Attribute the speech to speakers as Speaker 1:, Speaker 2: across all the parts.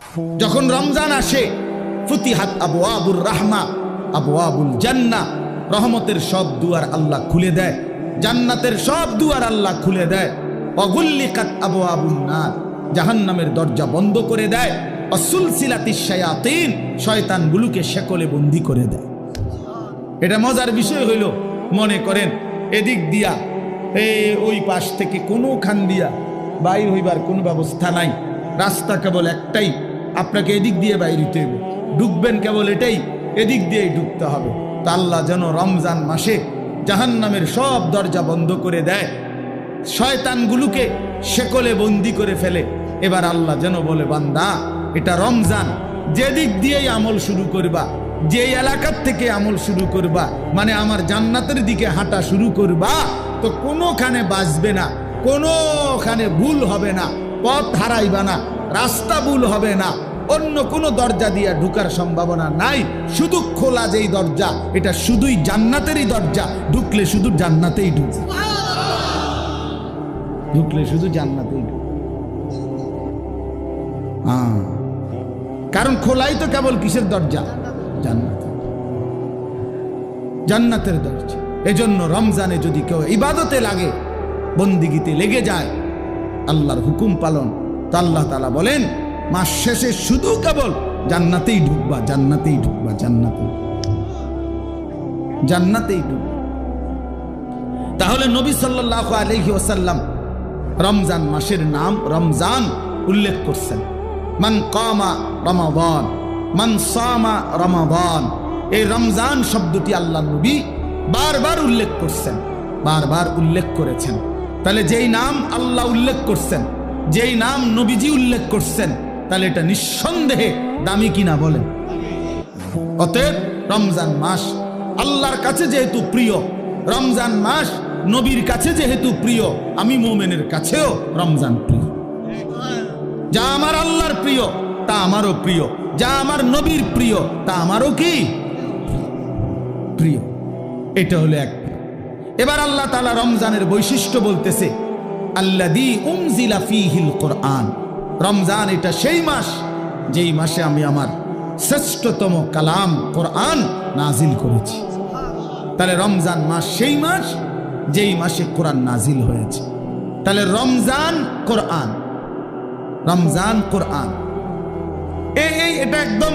Speaker 1: যখন রমজান আসে ফুতিহাত আবওয়াবুর রাহমা আবওয়াবুল জান্নাহ, রহমতের সব দুয়ার আল্লাহ খুলে দেয়, জান্নাতের সব দুয়ার আল্লাহ খুলে দেয়। ওয়াগুল্লিকাত আবওয়াবুন নার, জাহান্নামের দরজা বন্ধ করে দেয়। ওয়াসুলসিলাতিশ শায়াতিন, শয়তানগুলোকে শেকলে বন্দী করে দেয়। এটা মজার বিষয় হইল, মনে করেন এদিক দিয়া ওই পাশ থেকে কোনো খান দিয়া বাইর হইবার কোনো ব্যবস্থা নাই, রাস্তা কেবল একটাই, আপনাকে এদিক দিয়ে বাইর হইতে হবে, ঢুকবেন কেবল এটাই, এদিক দিয়েই ঢুকতে হবে। তা আল্লাহ যেন রমজান মাসে জাহান্নামের সব দরজা বন্ধ করে দেয়, শয়তানগুলোকে শেকলে বন্দি করে ফেলে। এবার আল্লাহ যেন বলে, বান্দা এটা রমজান, যেদিক দিয়েই আমল শুরু করবা, যে এলাকার থেকে আমল শুরু করবা, মানে আমার জান্নাতের দিকে হাঁটা শুরু করবা, তো কোনোখানে বাঁচবে না, কোনোখানে ভুল হবে না, পথ হারাইবা না, রাস্তা ভুল হবে না, অন্য কোনো দরজা দিয়ে ঢুকার সম্ভাবনা নাই। শুধু খোলা যেই দরজা, এটা শুধুই জান্নাতেরই দরজা, ঢুকলে শুধু জান্নাতেই ঢুকবে, ঢুকলে শুধু জান্নাতেই ঢুকবে। কারণ খোলাই তো কেবল কিসের দরজা? জান্নাত, জান্নাতের দরজা। এজন্য রমজানে যদি কেউ ইবাদতে লাগে, বন্দিগিতে লেগে যায়, আল্লাহর হুকুম পালন, তো আল্লাহ তাআলা বলেন মাস শেষে শুধু কেবল জান্নাতেই ঢুকবা, জান্নাতেই ঢুকবা, জান্নাতেই, জান্নাতেই ঢুকবা। তাহলে নবী সাল্লাল্লাহু আলাইহি ওয়াসাল্লাম রমজান মাসের নাম রমজান উল্লেখ করছেন। মান কামা রমাদান, মান সামা রমাদান, এই রমজান শব্দটি আল্লাহ নবী বারবার উল্লেখ করছেন, বারবার উল্লেখ করেছেন। তাহলে যেই নাম আল্লাহ উল্লেখ করছেন, যেই নাম নবীজি উল্লেখ করছেন, তাহলে এটা নিঃসন্দেহে দামি কিনা বলেন? অতএব রমজান মাস আল্লাহর কাছে যেহেতু প্রিয়, রমজান মাস নবীর কাছে যেহেতু প্রিয়, আমি মুমিনের কাছেও রমজান প্রিয়। যা আমার আল্লাহর প্রিয় তা আমারও প্রিয়, যা আমার নবীর প্রিয় তা আমারও কি প্রিয়। এটা হলো এক। এবার আল্লাহ তাআলা রমজানের বৈশিষ্ট্য বলতেছে, আল্লাযী উনজিলা ফীহিল কুরআন, রমজান এটা সেই মাস যেই মাসে আমি আমার শ্রেষ্ঠতম কালাম কোরআন নাজিল করেছি। তাহলে রমজান মাস সেই মাস যেই মাসে কোরআন নাজিল হয়েছে। তাহলে রমজান কোরআন, রমজান কোরআন, এটা একদম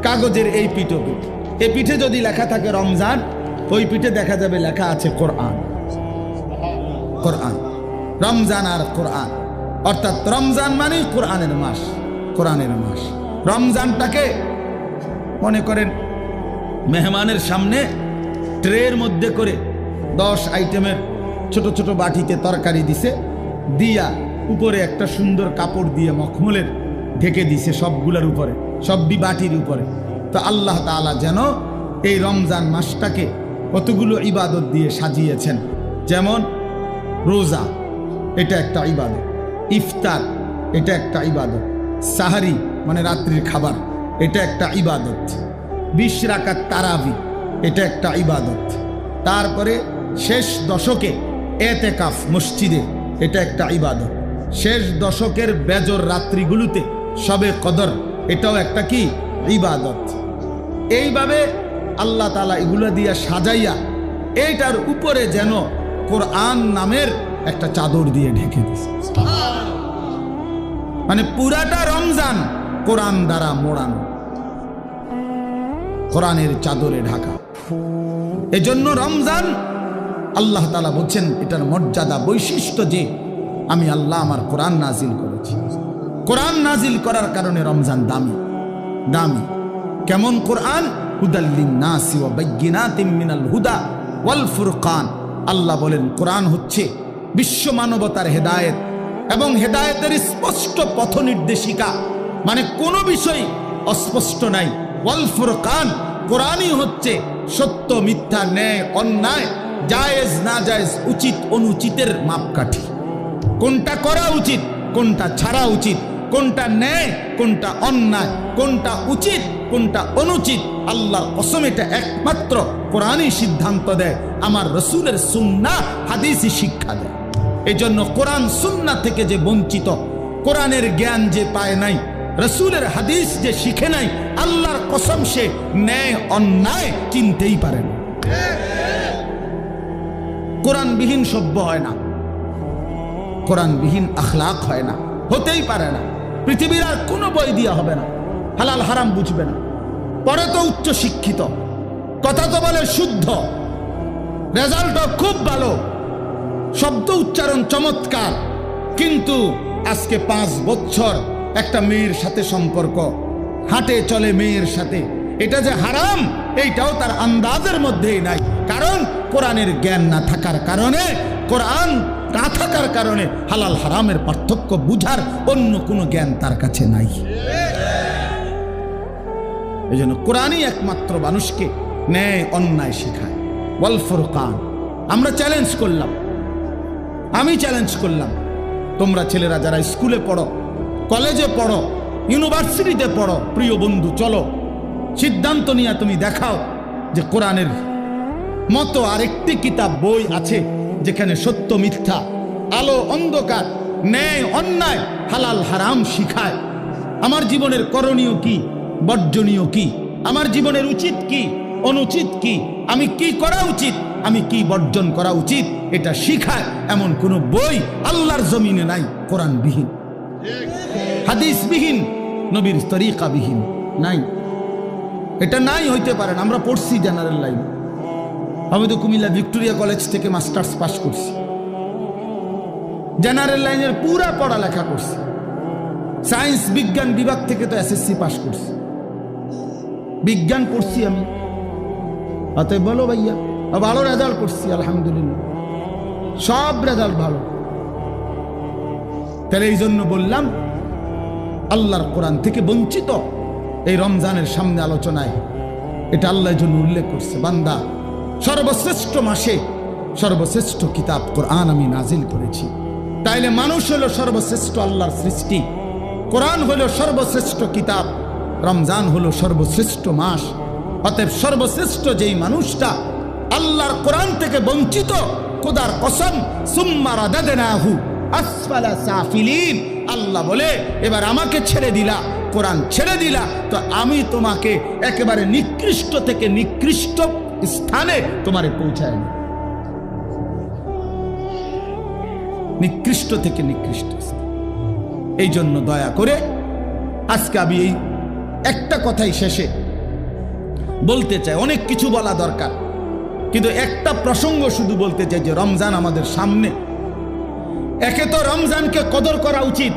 Speaker 1: কাগজের এই পিঠে, এই পিঠে যদি লেখা থাকে রমজান, ওই পিঠে দেখা যাবে লেখা আছে কোরআন। কোরআন, রমজান আর কোরআন, অর্থাৎ রমজান মানে কোরআনের মাস, কোরআনের মাস। রমজানটাকে মনে করেন মেহমানের সামনে ট্রের মধ্যে করে 10 আইটেমের ছোট ছোট বাটিতে তরকারি দিছে, দিয়া উপরে একটা সুন্দর কাপড় দিয়ে মখমলের ঢেকে দিছে সবগুলোর উপরে, সবই বাটির উপরে। তো আল্লাহ তাআলা যেন এই রমজান মাসটাকে কতগুলো ইবাদত দিয়ে সাজিয়েছেন। যেমন রোজা, এটা একটা ইবাদত, ইফতার এটা একটা ইবাদত, সাহারি মানে রাত্রির খাবার এটা একটা ইবাদত, 20 রাকাত তারাবি এটা একটা ইবাদত, তারপরে শেষ দশকে এতেকাফ মসজিদে এটা একটা ইবাদত, শেষ দশকের বেজর রাত্রিগুলোতে শবে কদর এটাও একটা কি ইবাদত। এইভাবে আল্লাহ তাআলা এগুলো দিয়া সাজাইয়া এইটার উপরে যেন কোরআন নামের একটা চাদর দিয়ে ঢেকে দিয়েছে। মানে পুরাটা রমজান কোরআন দ্বারা মোড়ানো, কোরআনের চাদরে ঢাকা। এজন্য রমজান আল্লাহ তাআলা বলছেন এটার মর্যাদা বৈশিষ্ট্য যে আমি আল্লাহ আমার কোরআন নাজিল করেছি। কোরআন নাজিল করার কারণে রমজান দামি, দামি। কেমন কোরআন? হুদাল লিন্নাসি ওয়া বাইয়িনাতিম মিনাল হুদা ওয়াল ফুরকান। আল্লাহ বলেন কোরআন হচ্ছে বিশ্ব মানবতার হেদায়েত এবং হেদায়েতের স্পষ্ট পথ নির্দেশিকা, মানে কোনো বিষয় অস্পষ্ট নাই। ওয়াল ফুরকান, কোরআনই হচ্ছে সত্য মিথ্যা, ন্যায় অন্যায়, জায়েজ না জায়েজ, উচিত অনুচিতের মাপকাঠি। কোনটা করা উচিত, কোনটা ছাড়া উচিত, কোনটা ন্যায়, কোনটা অন্যায়, কোনটা উচিত, কোনটা অনুচিত, আল্লাহর কসম এটা একমাত্র কোরআনই সিদ্ধান্ত দেয়, আমার রাসূলের সুন্নাহ হাদিসই শিক্ষা দেয়। এই জন্য কোরআন সুন্নাহ থেকে যে বঞ্চিত, কোরআনের জ্ঞান যে পায় নাই, রসুলের হাদিস যে শিখে নাই, আল্লাহর কসম সে ন্যায় অন্যায় চিনতেই পারে না। কোরআনবিহীন সভ্য হয় না, কোরআনবিহীন আখলাক হয় না, হতেই পারে না। পৃথিবীর আর কোনো বই দিয়া হবে না, হালাল হারাম বুঝবে না। পরে তো উচ্চ শিক্ষিত, কথা তো বলে শুদ্ধ, রেজাল্টও খুব ভালো, শব্দ উচ্চারণ চমৎকার, কিন্তু আজকে 5 বছর একটা মেয়ের সাথে সম্পর্ক, হাঁটে চলে মেয়ের সাথে, এটা যে হারাম এইটাও তার আন্দাজের মধ্যেই নাই। কারণ কোরআনের জ্ঞান না থাকার কারণে, কোরআন না থাকার কারণে হালাল হারামের পার্থক্য বুঝার অন্য কোনো জ্ঞান তার কাছে নাই। এই জন্য কোরআনই একমাত্র মানুষকে ন্যায় অন্যায় শেখায়। ওয়াল ফুরকান। আমরা চ্যালেঞ্জ করলাম, আমি চ্যালেঞ্জ করলাম, তোমরা ছেলেরা যারা স্কুলে পড়ো, কলেজে পড়ো, ইউনিভার্সিটিতে পড়ো, প্রিয় বন্ধু চলো সিদ্ধান্ত নিয়ে তুমি দেখাও যে কোরআনের মতো আরেকটি কিতাব বই আছে যেখানে সত্য মিথ্যা, আলো অন্ধকার, ন্যায় অন্যায়, হালাল হারাম শিখায়। আমার জীবনের করণীয় কি, বর্জনীয় কি, আমার জীবনের উচিত কি, অনুচিত কি, আমি কি করা উচিত, আমি কি বর্জন করা উচিত, এটা শিখায় এমন কোন বই আল্লাহর জমিনে নাই কোরআনবিহীন, হাদিসবিহীন, নবীর তরিকাবিহীন নাই। এটা নাই হইতে পারে না। আমরা পড়ছি জেনারেল লাইন, আমি তো কুমিল্লা ভিক্টোরিয়া কলেজ থেকে মাস্টার্স পাস করছি, জেনারেল লাইনের পুরা পড়ালেখা করছি, সায়েন্স বিজ্ঞান বিভাগ থেকে তো এসএসসি পাস করছি, বিজ্ঞান পড়ছি আমি। অতএব বলো ভাইয়া, ভালো রেজাল্ট করছি আলহামদুলিল্লাহ, সব রেজাল্ট ভালো। তাহলে এই জন্য বললাম আল্লাহর কোরআন থেকে বঞ্চিত এই রমজানের সামনে আলোচনায় এটা আল্লাহর জন্য উল্লেখ করছে, বান্দা সর্বশ্রেষ্ঠ মাসে সর্বশ্রেষ্ঠ কিতাব কোরআন আমি নাজিল করেছি। তাইলে মানুষ হলো সর্বশ্রেষ্ঠ আল্লাহর সৃষ্টি, কোরআন হলো সর্বশ্রেষ্ঠ কিতাব, রমজান হলো সর্বশ্রেষ্ঠ মাস। অতএব সর্বশ্রেষ্ঠ যেই মানুষটা আল্লাহর কোরআন থেকে বঞ্চিত, খোদার কসম সুম্মা রাদাদনাহু আসফালা সাফিলিন, আল্লাহ বলে এবার আমাকে ছেড়ে দিলা, কোরআন ছেড়ে দিলা, তো আমি তোমাকে একেবারে নিকৃষ্ট থেকে নিকৃষ্ট স্থানে তোমারে পৌঁছায় না, নিকৃষ্ট থেকে নিকৃষ্ট। এই জন্য দয়া করে আজকে আমি এই একটা কথাই শেষে বলতে চাই, অনেক কিছু বলা দরকার, কিন্তু একটা প্রসঙ্গ শুধু বলতে চাই যে রমজান আমাদের সামনে। একে তো রমজানকে কদর করা উচিত,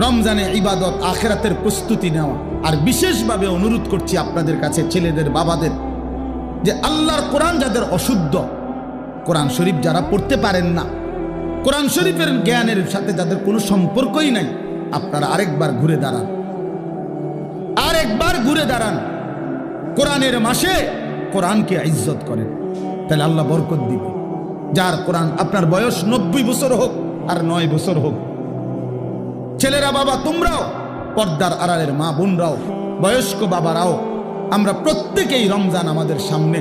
Speaker 1: রমজানে ইবাদত আখিরাতের প্রস্তুতি নেওয়া। আর বিশেষভাবে অনুরোধ করছি আপনাদের কাছে, ছেলেদের বাবাদের, যে আল্লাহর কোরআন যাদের অশুদ্ধ, কোরআন শরীফ যারা পড়তে পারেন না, কোরআন শরীফের জ্ঞানের সাথে যাদের কোনো সম্পর্কই নাই, আপনারা আরেকবার ঘুরে দাঁড়ান, আরেকবার ঘুরে দাঁড়ান। কোরআনের মাসে কোরআনকে ইজ্জত করেন, তাহলে আল্লাহ বরকত দিবে। যার কোরআন, আপনার বয়স 90 বছর হোক আর 9 বছর হোক, ছেলেরা বাবা তোমরাও, পর্দার আড়ালের মা বোনরাও, বয়স্ক বাবারাও, আমরা প্রত্যেকেই রমজান আমাদের সামনে,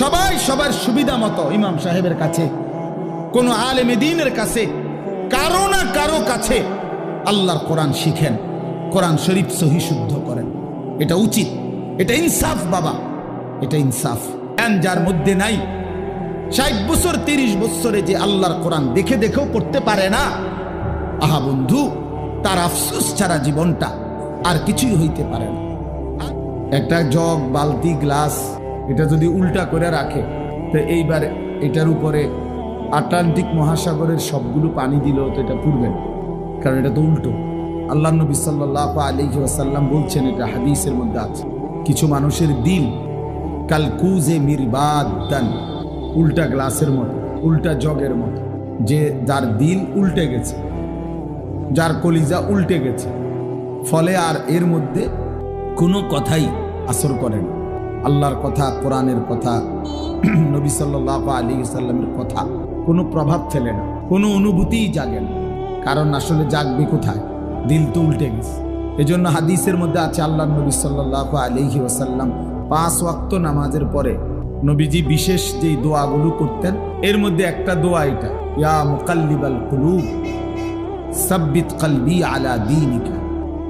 Speaker 1: সবাই সবার সুবিধা মতো ইমাম সাহেবের কাছে, কোন আলেমে দ্বীনের কাছে, কারো না কারো কাছে আল্লাহর কোরআন শিখেন, কোরআন শরীফ সহি শুদ্ধ করেন। এটা উচিত, এটা ইনসাফ বাবা, এটা ইনসাফ। যার মধ্যে নাই 60 বছর 30 বছরে যে আল্লাহর কোরআন দেখে দেখেও পড়তে পারে না, আহা বন্ধু, তার আফসোস ছাড়া জীবনটা আর কিছুই হইতে পারে না। একটা জগ, বালতি, গ্লাস, এটা যদি উল্টা করে রাখে, তো এইবার এটার উপরে আটলান্টিক মহাসাগরের সবগুলো পানি দিলেও তো এটা পুড়বে না, কারণ এটা তো উল্টো। আল্লাহ নবী সাল্লাল্লাহু আলাইহি ওয়াসাল্লাম বলছেন, এটা হাদিসের মধ্যে আছে, কিছু মানুষের দিল কালকুজে মিরবাদান, উল্টা গ্লাসের মতো, উল্টা জগের মতো, যে যার দিল উল্টে গেছে, যার কলিজা উল্টে গেছে, ফলে আর এর মধ্যে কোনো কথাই আসর করে না। আল্লাহর কথা, কোরআনের কথা, নবী সাল্লাল্লাহু আলাইহি ওয়াসাল্লামের কথা কোনো প্রভাব ফেলে না, কোনো অনুভূতিই জাগে না। কারণ আসলে জাগবে কোথায়? দিল তো উল্টে গেছে। এজন্য হাদিসের মধ্যে আছে, আল্লাহ নবী সাল্লাল্লাহু আলাইহি ওয়াসাল্লাম 5 ওয়াক্ত নামাজের পরে নবীজি বিশেষ যেই দোয়াগুলো করতেন, এর মধ্যে একটা দোয়া এটা, ইয়া মুকাল্লিবাল কুলুব সাব্বিত কলবি আলা দীনিকা।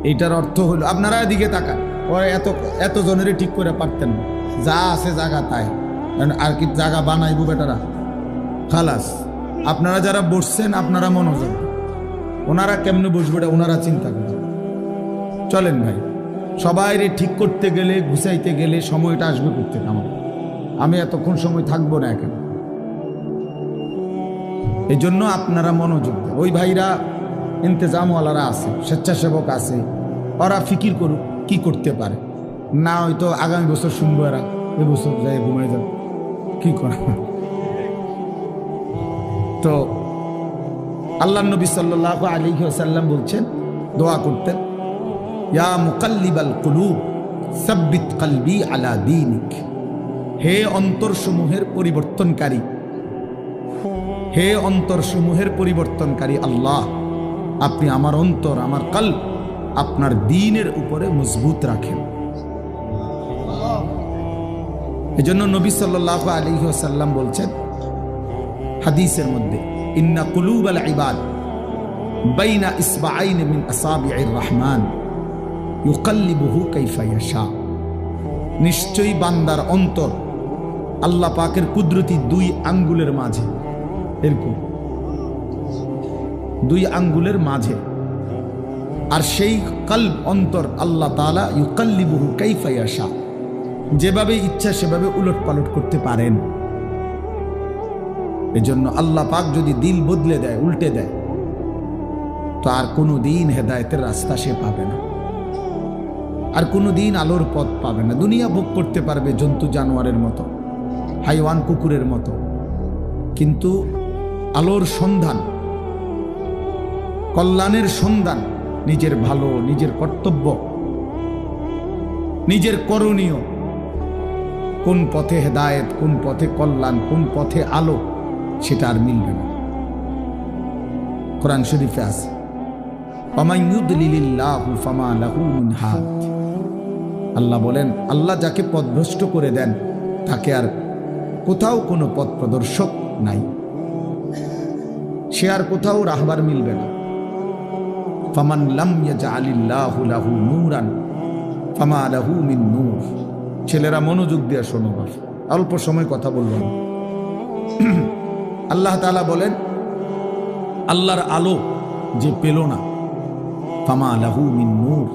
Speaker 1: এইটার অর্থ হলো, আপনারা এদিকে তাকান, ওরা এত জনের ঠিক করে পারতেন না, যা আছে জায়গা তাই, আর কি জায়গা বানাইবো বেটারা, খালাস। আপনারা যারা বসছেন আপনারা মনোযোগ, ওনারা কেমনে বসবে এটা ওনারা চিন্তা করেন। চলেন ভাই, সবাই ঠিক করতে গেলে, গুছাইতে গেলে সময়টা আসবে করতে, আমি এতক্ষণ সময় থাকবো না এখানে। এই জন্য আপনারা মনোযোগ দেন। ওই ভাইরা ইন্তেজামওয়ালারা আছে, স্বেচ্ছাসেবক আছে, ওরা ফিকির করুক কি করতে পারে, না হয়তো আগামী বছর শুনবো, এরা এবছর যাই ঘুমাই যাবে, কি করে। তো আল্লাহ নবী সাল্লাল্লাহু আলাইহি ওয়াসাল্লাম বলছেন, দোয়া করতেন, ইয়া মুকাল্লিবাল কুলুব সাব্বিত কলবি আলা দীনিক। হে অন্তরসমূহের পরিবর্তনকারী, হে অন্তরসমূহের পরিবর্তনকারী আল্লাহ, আপনি আমার অন্তর, আমার কলব আপনার দ্বীনের উপরে মজবুত রাখেন। এজন্য নবী সাল্লাল্লাহু আলাইহি ওয়াসাল্লাম বলছেন হাদিসের মধ্যে, ইন্না কুলুবাল ইবাদ বাইনা ইসবাআইন মিন আসাবি'ir রহমান ইউকাল্লিবুহু কাইফা ইয়াশা। নিশ্চয়ই বান্দার অন্তর আল্লাহ পাকের কুদরতি দুই আঙ্গুলের মাঝে, এরকম দুই আঙ্গুলের মাঝে, আর সেই কলব অন্তর আল্লাহ তাআলা ইউকাল্লিবুহু কাইফা ইয়াশা, যেভাবে ইচ্ছা সেভাবে উলট পালট করতে পারেন। এজন্য আল্লাহ পাক যদি দিল বদলে দেয়, উল্টে দেয়, তো আর কোনো দিন হেদায়েতের রাস্তা সে পাবে না, আর কোনো দিন আলোর পথ পাবে না। দুনিয়া ভোগ করতে পারবে জন্তু জানোয়ারের মতো, হাইওয়ান কুকুরের মতো, কিন্তু আলোর সন্ধান, কল্যাণের সন্ধান, নিজের ভালো, নিজের কর্তব্য, নিজের করণীয়, কোন পথে হেদায়েত, কোন পথে কল্যাণ, কোন পথে আলো, সেটা আর মিলবে না। কোরআন শরীফে আছে, ফামান ইউদলিলিল্লাহু ফামা লাহু মিন হাদ। আল্লাহ বলেন, আল্লাহ যাকে পথভ্রষ্ট করে দেন তাকে আর কোথাও কোনো পথ প্রদর্শক নাই, সে আর কোথাও রাহবার মিলবে না। ফামান লাম ইয়াজআলিল্লাহু লাহু নূরান ফামা লাহু মিন নূর। ছেলেরা মনোযোগ দিয়ে শোনো, অল্প সময় কথা বলবো না। আল্লাহ তাআলা বলেন, আল্লাহর আলো যে পেল না, ফামা লাহু মিন নূর,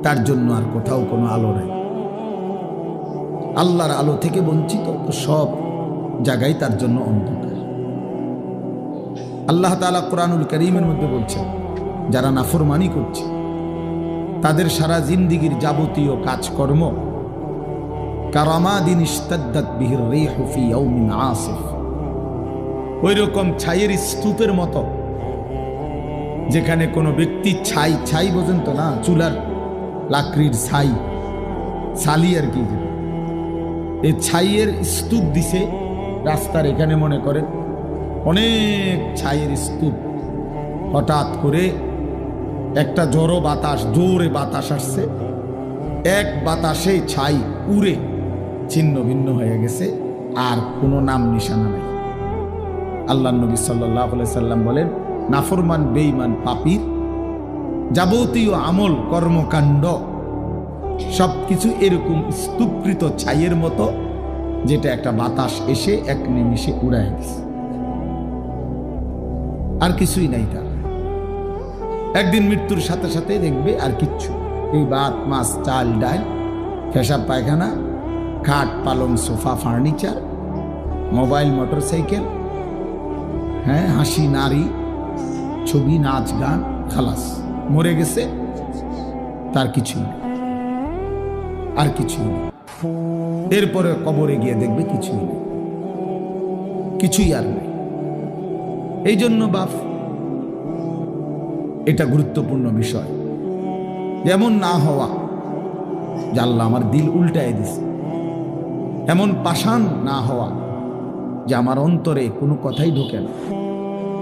Speaker 1: তার জন্য আর কোথাও কোনো আলো নাই। আল্লাহর আলো থেকে বঞ্চিত, তো সব জায়গায় তার জন্য অন্ধকার। আল্লাহ তাআলা কোরআনুল কারীমের মধ্যে বলছেন, যারা নাফরমানি করছে তাদের সারা জিন্দিগির যাবতীয় কাজকর্ম কারামাদিন ইশতাদ্দাত বিহির রিহু ফি ইয়াউমিন আসিফ, ওই রকম ছাইয়ের স্তূপের মতো, যেখানে কোনো ব্যক্তি ছাই বোঝেন তো না, চুলার লাকড়ির ছালি আর কি, এই ছাইয়ের স্তূপ দিছে রাস্তার এখানে, মনে করেন অনেক ছাইয়ের স্তূপ, হঠাৎ করে একটা জোরে বাতাস আসছে, এক বাতাসে ছাই উড়ে ছিন্ন ভিন্ন হয়ে গেছে, আর কোনো নাম নিশানা নাই। আল্লাহ নবী সাল্লাল্লাহু আলাইহি সাল্লাম বলেন, নাফরমান, বেঈমান, পাপীর যাবতীয় আমল কর্মকাণ্ড সবকিছু এরকম স্তূপকৃত ছাইয়ের মতো, যেটা একটা বাতাস এসে এক নিমিষে উড়ায় গেছে, আর কিছুই নাই তার। একদিন মৃত্যুর সাথে সাথে দেখবে আর কিচ্ছু, এই ভাত মাছ চাল ডাল, পেশাব পায়খানা, খাট পালং সোফা ফার্নিচার, মোবাইল মোটরসাইকেল, হ্যাঁ, হাসি নারী, ছবি, নাচ গান, খালাস, মরে গেছে, তার কিছুই নেই, আর কিছুই নেই। এরপরে কবরে গিয়ে দেখবে কিছুই নেই, কিছুই আর নেই। এই জন্য বাপ, এটা গুরুত্বপূর্ণ বিষয়, যেমন না হওয়া যে আল্লাহ আমার দিল উল্টায় দিছে, এমন পাষাণ না হওয়া যে আমার অন্তরে কোনো কথাই ঢোকে না।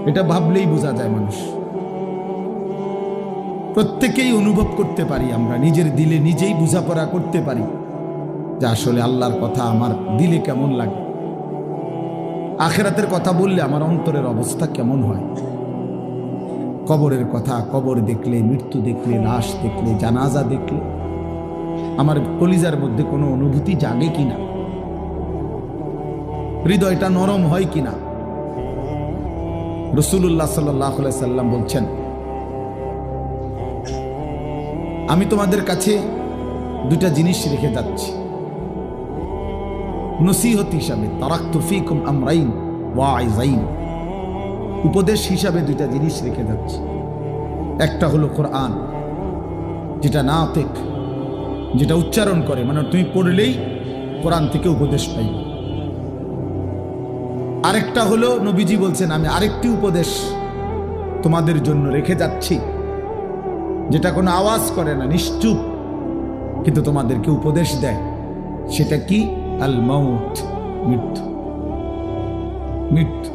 Speaker 1: এটা ভাবলেই বোঝা যায় মানুষ, প্রত্যেকেই অনুভব করতে পারি, আমরা নিজের দিলে নিজেই বোঝাপড়া করতে পারি যে আসলে আল্লাহর কথা আমার দিলে কেমন লাগে, আখিরাতের কথা বললে আমার অন্তরের অবস্থা কেমন হয়। কবরের কথা, কবর দেখলে, মৃত্যু দেখলে, লাশ দেখলে, জানাজা দেখলে আমার কলিজার মধ্যে কোনো অনুভূতি জাগে কিনা, হৃদয়টা নরম হয় কিনা? রাসূলুল্লাহ সাল্লাল্লাহু আলাইহি সাল্লাম বলছেন, আমি তোমাদের কাছে দুটা জিনিস রেখে যাচ্ছি নসিহত হিসাবে। তারাকতু ফীকুম আমরাইন ওয়াইযাইন, উপদেশ হিসাবে দুইটা জিনিস রেখে যাচ্ছি। একটা হলো কোরআন, যেটা নাতিক, যেটা উচ্চারণ করে, মানে তুমি পড়লেই কোরআন থেকে উপদেশ পাই। আরেকটা হলো নবীজি বলছেন, আমি আরেকটি উপদেশ তোমাদের জন্য রেখে যাচ্ছি, যেটা কোনো আওয়াজ করে না, নিশ্চুপ, কিন্তু তোমাদেরকে উপদেশ দেয়। সেটা কি? আল মাউত, মৃত্যু। মৃত্যু,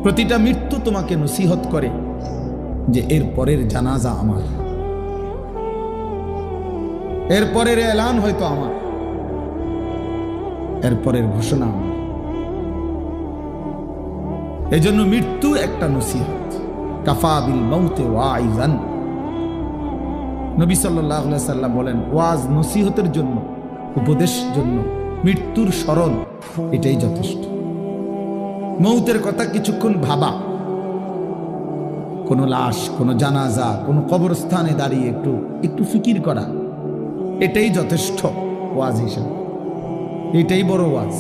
Speaker 1: প্রতিটা মৃত্যু তোমাকে নসিহত করে যে এর পরের জানাজা আমার, এর পরের এলান হয়তো আমার, এর পরের ঘোষণা আমার। এই জন্য মৃত্যু একটা নসিহত। কাফা বিল মাউতে ওয়াইজান, নবী সাল্লাল্লাহু আলাইহি সাল্লাম বলেন, ওয়াজ নসিহতের জন্য, উপদেশ জন্য মৃত্যুর স্মরণ এটাই যথেষ্ট। মৌতের কথা কিছুক্ষণ ভাবা, কোনো লাশ, কোনো জানাজা, কোনো কবরস্থানে দাঁড়িয়ে একটু ফিকির করা, এটাই যথেষ্ট ওয়াজ হিসাবে। এটাই বড় ওয়াজ,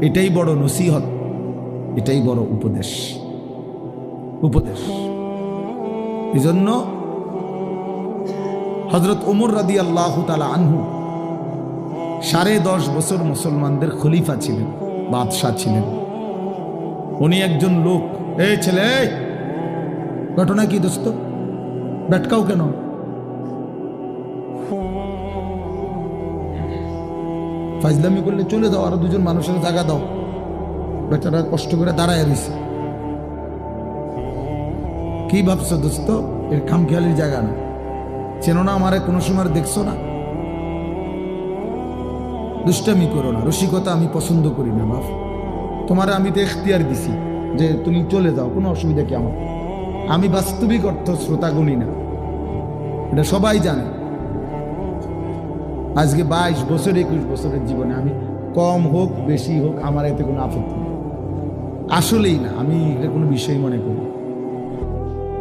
Speaker 1: এটাই বড় নসিহত, এটাই বড় উপদেশ। উপদেশ এজন্য হযরত ওমর রাদিয়াল্লাহু তাআলা আনহু 10.5 বছর মুসলমানদের খলিফা ছিলেন, বাদশাহ ছিলেন। উনি একজন লোক, এই ছেলে, ঘটনা কি দোস্ত, ব্যাটকাও কেন? ফাজলামি করলে চলে যাও, আরো দুজন মানুষের জায়গা দাও। বেচারা কষ্ট করে দাঁড়ায় রয়েছে। কি ভাবছো দোস্ত? এর খামখেয়ালির জায়গা না। চেনো না আমারে? কোনো সময় দেখছো না? দুষ্টামি করো না, রসিকতা আমি পছন্দ করি না বাপ। তোমার আমি তো এখতিয়ার দিছি যে তুমি চলে যাও, কোনো অসুবিধা কি আমার? আমি বাস্তবিক অর্থ শ্রোতা গুনি না, এটা সবাই জানে। আজকে 22 বছর 21 বছরের জীবনে আমি কম হোক বেশি হোক আমার এতে কোনো আপত্তি নেই, আসলেই না। আমি এটা কোনো বিষয় মনে করি,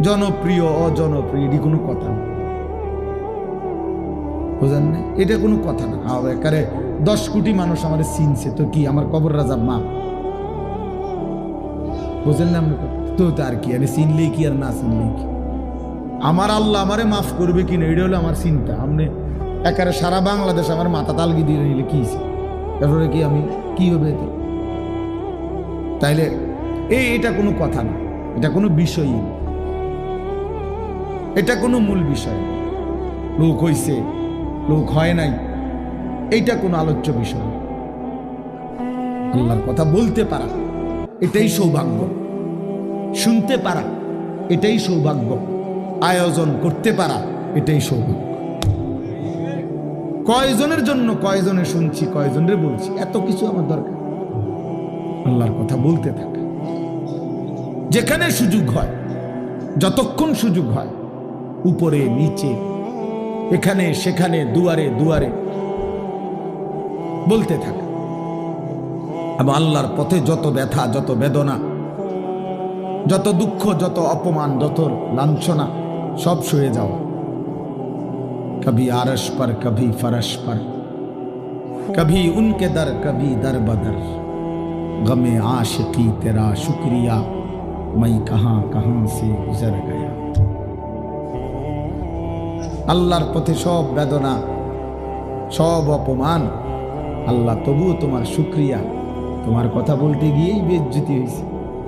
Speaker 1: জনপ্রিয় অজনপ্রিয় এটি কোনো কথা না, বুঝেন না? এটা কোনো কথা না। একারে 10 কোটি মানুষ আমার চিনছে, তো কি আমার কবর রাজা মা, বুঝেন না? তো আর কি, আমি চিনলেই কি আর না চিনলেই কি, আমার আল্লাহ আমারে মাফ করবে কিনা এটা হলো আমার চিন্তা। আপনি একারে সারা বাংলাদেশ আমার মাথা তালগি দিয়ে নিলে কি, তারপরে কি আমি কি হবে এতে? তাইলে এটা কোনো কথা না, এটা কোনো বিষয়ই না, এটা কোনো মূল বিষয়। লোক হইছে, লোক হয় নাই, এইটা কোনো আলোচ্য বিষয়। আল্লাহর কথা বলতে পারা এটাই সৌভাগ্য, শুনতে পারা এটাই সৌভাগ্য, আয়োজন করতে পারা এটাই সৌভাগ্য। কয়জনের জন্য কয়জনে শুনছি, কয়জনের বলছি, এত কিছু আমার দরকার। আল্লাহর কথা বলতে থাকা, যেখানে সুযোগ হয়, যতক্ষণ সুযোগ হয়, উপরে নিচে, এখানে সেখানে, দুয়ারে দুয়ারে বলতে থাকা। এবং আল্লাহর পথে যত ব্যথা, যত বেদনা, যত দুঃখ, যত অপমান, যত লাঞ্ছনা, সব সয়ে যাও। কবি আরশ পর, কবি ফরশ পর, কবি উনকে দর, কবি দর বদর, গমে आशिकी तेरा शुक्रिया, मैं कहां कहां से गुजर गया। আল্লাহর পথে সব বেদনা, সব অপমান, আল্লাহ তবুও তোমার শুকরিয়া। তোমার কথা বলতে গিয়েই বেইজ্জতি হয়েছে,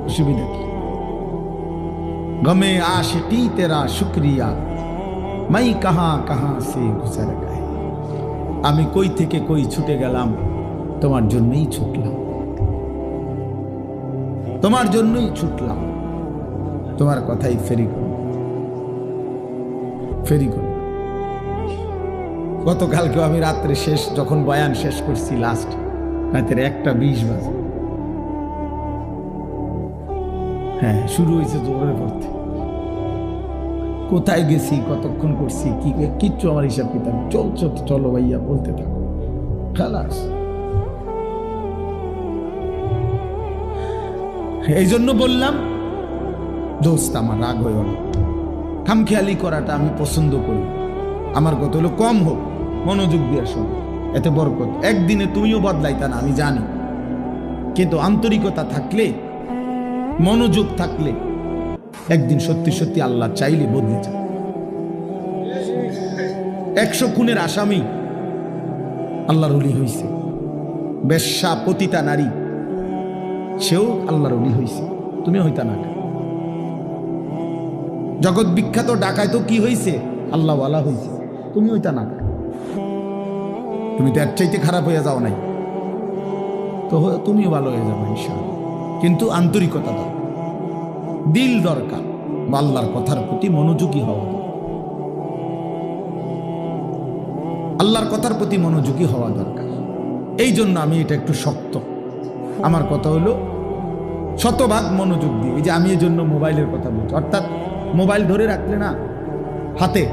Speaker 1: অসুবিধা কি? গমে आशिकी तेरा शुक्रिया, मैं कहां कहां से गुजर गया। আমি কই থেকে কই ছুটে গেলাম, তোমার জন্যই ছুটলাম, তোমার জন্যই ছুটলাম, তোমার কথাই ফেরি করলাম। গতকালকেও আমি রাত্রে শেষ যখন বয়ান শেষ করছি, লাস্ট রাতের 1:20 বাজে, হ্যাঁ শুরু হয়েছে জোরের পড়তে, কোথায় গেছি, কতক্ষণ করছি, কি কিচ্ছু আমার হিসাব কিতাব। চলো ভাইয়া, বলতে থাকো, খালাস। এই জন্য বললাম দোস্ত, আমার রাগ হয়ে গেল। খামখেয়ালি করাটা আমি পছন্দ করি। আমার কথা হলো কম হোক, মনোযোগ দিয়ে শোনো, এতে বরকত। একদিনে তুমিও বদলাইতা না, আমি জানি, কিন্তু আন্তরিকতা থাকলে, মনোযোগ থাকলে একদিন সত্যি সত্যি আল্লাহ চাইলে বদলে যায়। 100 খুনের আসামি আল্লাহর ওলি হইছে, বেশ্যা পতিতা নারী সেও আল্লাহর ওলি হইছে, তুমি হইতা না। জগৎ বিখ্যাত ডাকায় তো কি হইছে, আল্লাহওয়ালা হইছে, তুমি হইতা না। তুমি তো এর চাইতে খারাপ হয়ে যাও নাই, তো তুমিও ভালো হয়ে যাবে ইনশাআল্লাহ। কিন্তু আন্তরিকতা দরকার, দিল দরকার, আল্লাহর কথার প্রতি মনোযোগী হওয়া, আল্লাহর কথার প্রতি মনোযোগী হওয়া দরকার। এই জন্য আমি এটা একটু শক্ত। আমার কথা হলো শতভাগ মনোযোগ দিয়ে। এই যে আমি এই জন্য মোবাইলের কথা বলছি, অর্থাৎ মোবাইল ধরে রাখলে না হাতে,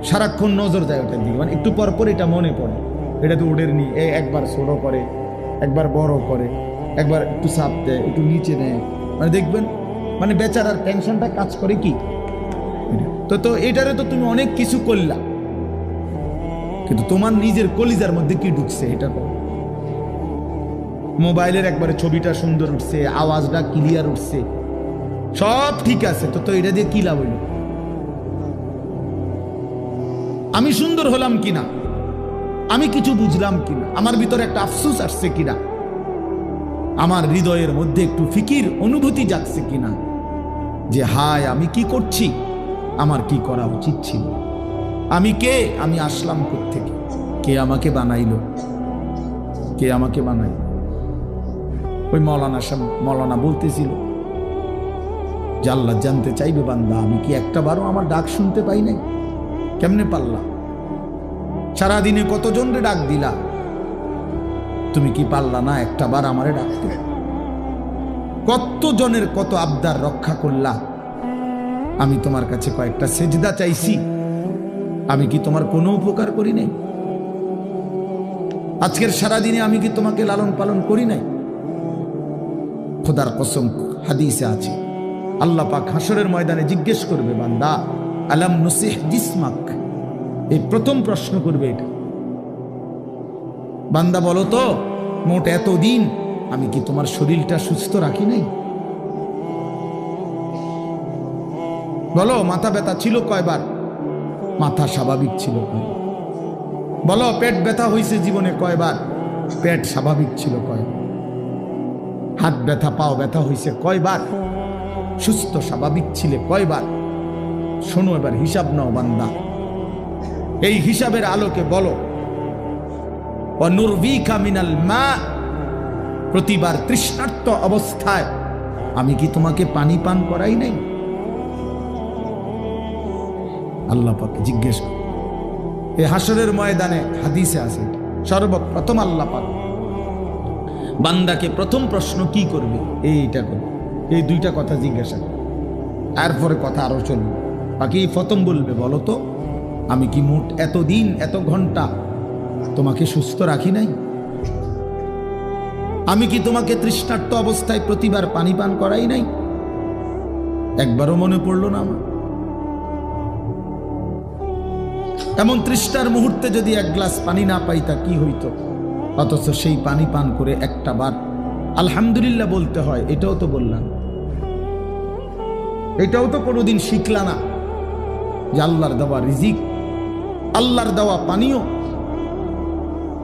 Speaker 1: সারাক্ষণ নজর যায় ওটার দিকে, মানে একটু পর পর এটা মনে পড়ে, এটা তো ওদের নিয়ে একবার ছোট করে, একবার বড় করে, একবার একটু চাপ দেয়, একটু নিচে নেয়, মানে দেখবেন মানে বেচারার টেনশনটা কাজ করে কি। তো এটারে তো তুমি অনেক কিছু করলা, কিন্তু তোমার নিজের কলিজার মধ্যে কি ঢুকছে এটা কর। মোবাইলের একবারে ছবিটা সুন্দর উঠছে, আওয়াজটা ক্লিয়ার উঠছে, সব ঠিক আছে, তো এটা দিয়ে কি লাভ হইল? আমি সুন্দর হলাম কিনা, আমি কিছু বুঝলাম কিনা, আমার ভিতরে একটা আফসোস আসছে কিনা, আমার হৃদয়ের মধ্যে একটু ফিকির অনুভূতি জাগছে কিনা, যে হায় আমি কি করছি, আমার কি করা উচিত ছিল, আমি কে, আমি আসলাম কোত্থেকে, কে আমাকে বানাইল, কে আমাকে বানাইল। ওই মৌলানা বলতেছিল যে আল্লাহ জানতে চাইবে বান্দা আমি কি একটা বারও আমার ডাক শুনতে পাই নাই? কেমনে পারলা? সারাদিনে কতজনরে ডাক দিলা, তুমি কি পারলা না একটা বার আমারে ডাকতে? কতজনের কত আবদার রক্ষা করলা, আমি তোমার কাছে কয়েকটা সেজদা চাইছি, আমি কি তোমার কোনো উপকার করি নাই? আজকের সারাদিনে আমি কি তোমাকে লালন পালন করি নাই? খোদার কসম হাদিসে আছে, আল্লাহ পাক হাসরের ময়দানে জিজ্ঞেস করবে, বান্দা আলাম নুসিহ জিসমাক, এই প্রথম প্রশ্ন করবে এটা। বান্দা বলো তো, মোট এতদিন আমি কি তোমার শরীরটা সুস্থ রাখি নাই? বলো মাথা ব্যথা ছিল কয়বার? মাথা স্বাভাবিক ছিল কয়বার? বলো পেট ব্যথা হয়েছে জীবনে কয়বার? পেট স্বাভাবিক ছিল কয়বার? হাত ব্যথা পাও ব্যথা হয়েছে কয়বার? সুস্থ স্বাভাবিক ছিলে কয়বার? শোনো এবার হিসাব নাও বান্দা, এই হিসাবের আলোকে বলো, ওয়ানুরবিকা মিনাল মা, প্রতিবার তৃষ্ণার্ত অবস্থায় আমি কি তোমাকে পানি পান করাই নাই? আল্লাহ পাক জিজ্ঞেস করে এই হাসরের ময়দানে, হাদিসে আছে সর্বপ্রথম আল্লাহ পাক বান্দাকে প্রথম প্রশ্ন কি করবে, এইটা করবে, এই দুইটা কথা জিজ্ঞাসা করবে, এরপরে কথা আরো চলবে। বাকি প্রথম বলবে, বলো তো আমি কি মোট এতদিন এত ঘন্টা তোমাকে সুস্থ রাখি নাই? আমি কি তোমাকে তৃষ্ণার্ত অবস্থায় প্রতিবার পানি পান করাই নাই? একবারও মনে পড়লো না আমার? এমন তৃষ্ণার মুহূর্তে যদি এক গ্লাস পানি না পাইতা কি হইতো? অথচ সেই পানি পান করে একটা বার আলহামদুলিল্লাহ বলতে হয়, এটাও তো বললাম, এটাও তো কোনোদিন শিখলা না যে আল্লাহর দেওয়া রিজিক, আল্লাহর দেওয়া পানীয়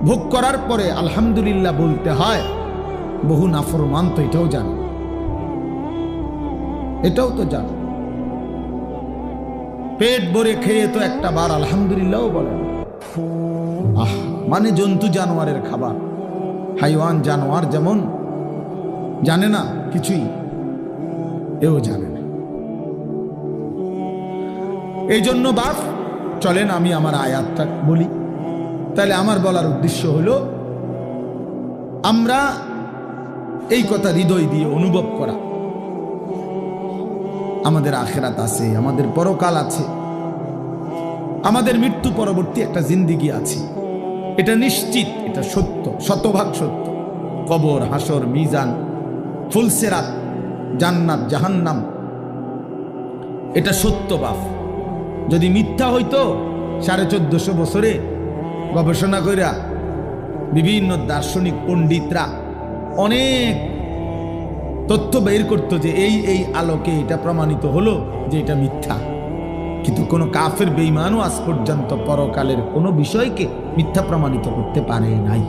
Speaker 1: ভোগ করার পরে আলহামদুলিল্লাহ বলতে হয়। বহু নাফরমান তো এটাও জানে, এটাও তো জানে। পেট ভরে খেয়ে তো একটা বার আলহামদুলিল্লাহ বলে না। মানে জন্তু জানোয়ারের খাবার, হাইওয়ান জানোয়ার যেমন জানে না কিছুই, এও জানে না। এই জন্য বাপ চলেন আমি আমার আয়াতটা বলি। তাহলে আমার বলার উদ্দেশ্য হলো আমরা এই কথা হৃদয় দিয়ে অনুভব করা আমাদের আখিরাত আছে, আমাদের পরকাল আছে, আমাদের মৃত্যু পরবর্তী একটা জিন্দেগি আছে। এটা নিশ্চিত, এটা সত্য, শতভাগ সত্য। কবর, হাসর, মিজান, ফুলসেরাত, জান্নাত, জাহান্নাম, এটা সত্য বাপ। যদি মিথ্যা হইতো 1450 বছরে গবেষণা কইরা বিভিন্ন দার্শনিক পণ্ডিতরা অনেক তথ্য বের করতো যে এই আলোকে এটা প্রমাণিত হলো যে এটা মিথ্যা। কিন্তু কোনো কাফের বেঈমানও আজ পর্যন্ত পরকালের কোনো বিষয়কে মিথ্যা প্রমাণিত করতে পারে নাই।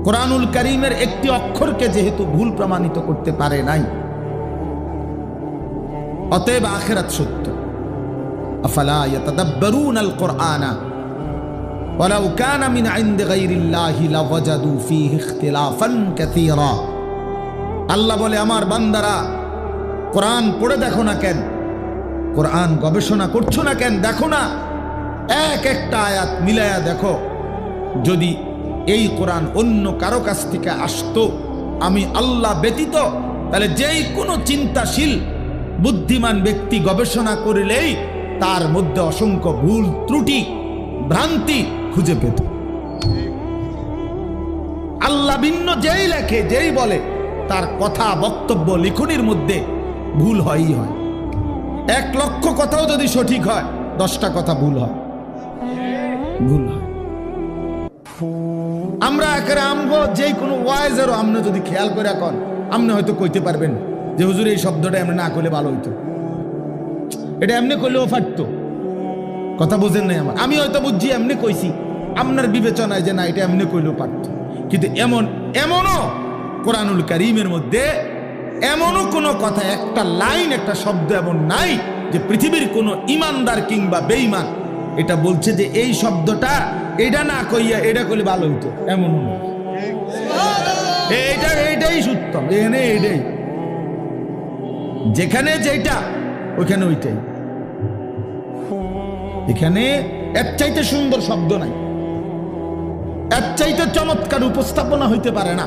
Speaker 1: কোরআনুল কারীমের একটি অক্ষরকে যেহেতু ভুল প্রমাণিত করতে পারে নাই, অতএব আখিরাত সত্য। আফালা ইয়াতাদাব্বারুনাল কুরআনা ওয়ালাউ কানা মিন ইনদি গায়রিল্লাহি লাওয়াজাদু ফীহি ইখতিলাফান কাসীরা। আল্লাহ বলে, আমার বান্দারা কোরআন পড়ে দেখো না কেন, কোরআন গবেষণা করছো না কেন, দেখো না এক একটা আয়াত মিলায়া দেখো। যদি এই কোরআন অন্য কারো কাছ থেকে আসতো আমি আল্লাহ ব্যতীত, তাহলে যেই কোনো চিন্তাশীল বুদ্ধিমান ব্যক্তি গবেষণা করলেই তার মধ্যে অসংখ্য ভুল ত্রুটি ভ্রান্তি খুঁজে পেত। আল্লাহ ভিন্ন যেই লেখে, যেই বলে, তার কথা বক্তব্য লিখনির মধ্যে ভুল হয়ই হয়। 1 লক্ষ কথাও যদি সঠিক হয়, 10টা কথা ভুল হয়, ভুল হয়। আমরা একেবারে আমগো যে কোনো ওয়াইজেরও আমনে যদি খেয়াল করে এখন আমনে হয়তো কইতে পারবেন যে হুজুর এই শব্দটা এমনি না করলে ভালো হইতো, এটা এমনি করলেও ফাটতো। কথা বুঝেন নাই আমার? আমি হয়তো বুঝছি এমনি কইছি, আপনার বিবেচনায় যে না এটা এমনি করলেও পারতো। কিন্তু এমনও কোরআনুল কারীমের মধ্যে এমনও কোনো কথা, একটা লাইন, একটা শব্দ এমন নাই যে পৃথিবীর কোনো ইমানদার কিংবা বেঈমান এটা বলছে যে এই শব্দটা এটা না কইয়া এটা করলে ভালো হইতো, এমনও না। এইটাই সত্যম, এখানে এইটাই, যেখানে যেটা ওইখানে ওইটাই। এখানে এর চাইতে সুন্দর শব্দ নাই, এর চাইতে চমৎকার উপস্থাপনা হইতে পারে না,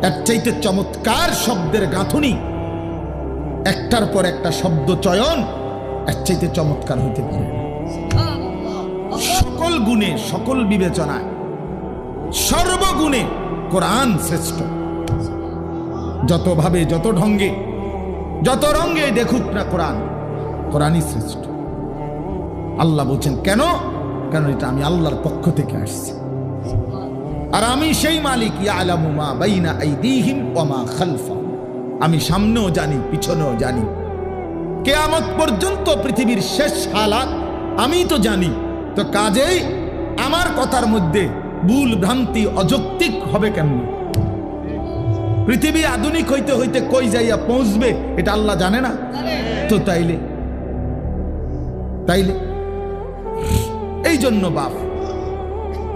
Speaker 1: এর চাইতে চমৎকার শব্দের গাঁথুনি, একটার পর একটা শব্দ চয়ন এর চাইতে চমৎকার হইতে পারে না। সকল গুণে, সকল বিবেচনায়, সর্বগুণে কোরআন শ্রেষ্ঠ। যত ভাবে, যত ঢঙ্গে, যত রঙ্গে দেখুক না কোরআন, কোরআনই শ্রেষ্ঠ। আল্লাহ বলছেন কেন? কারণ এটা আমি আল্লাহর পক্ষ থেকে আসছে, আর আমি সেই মালিক, ইয়ালামু মা বাইনা আইদিহিম ওয়া মা খালফাহুম। আমি সামনেও জানি, পিছনেও জানি, কিয়ামত পর্যন্ত পৃথিবীর শেষ হালাত আমি তো জানি। তো কাজেই আমার কথার মধ্যে ভুল ভ্রান্তি অযৌক্তিক হবে কেমন? পৃথিবী আধুনিক হইতে হইতে কই যাইয়া পৌঁছবে এটা আল্লাহ জানে না? তো তাইলে এই জন্য বাপ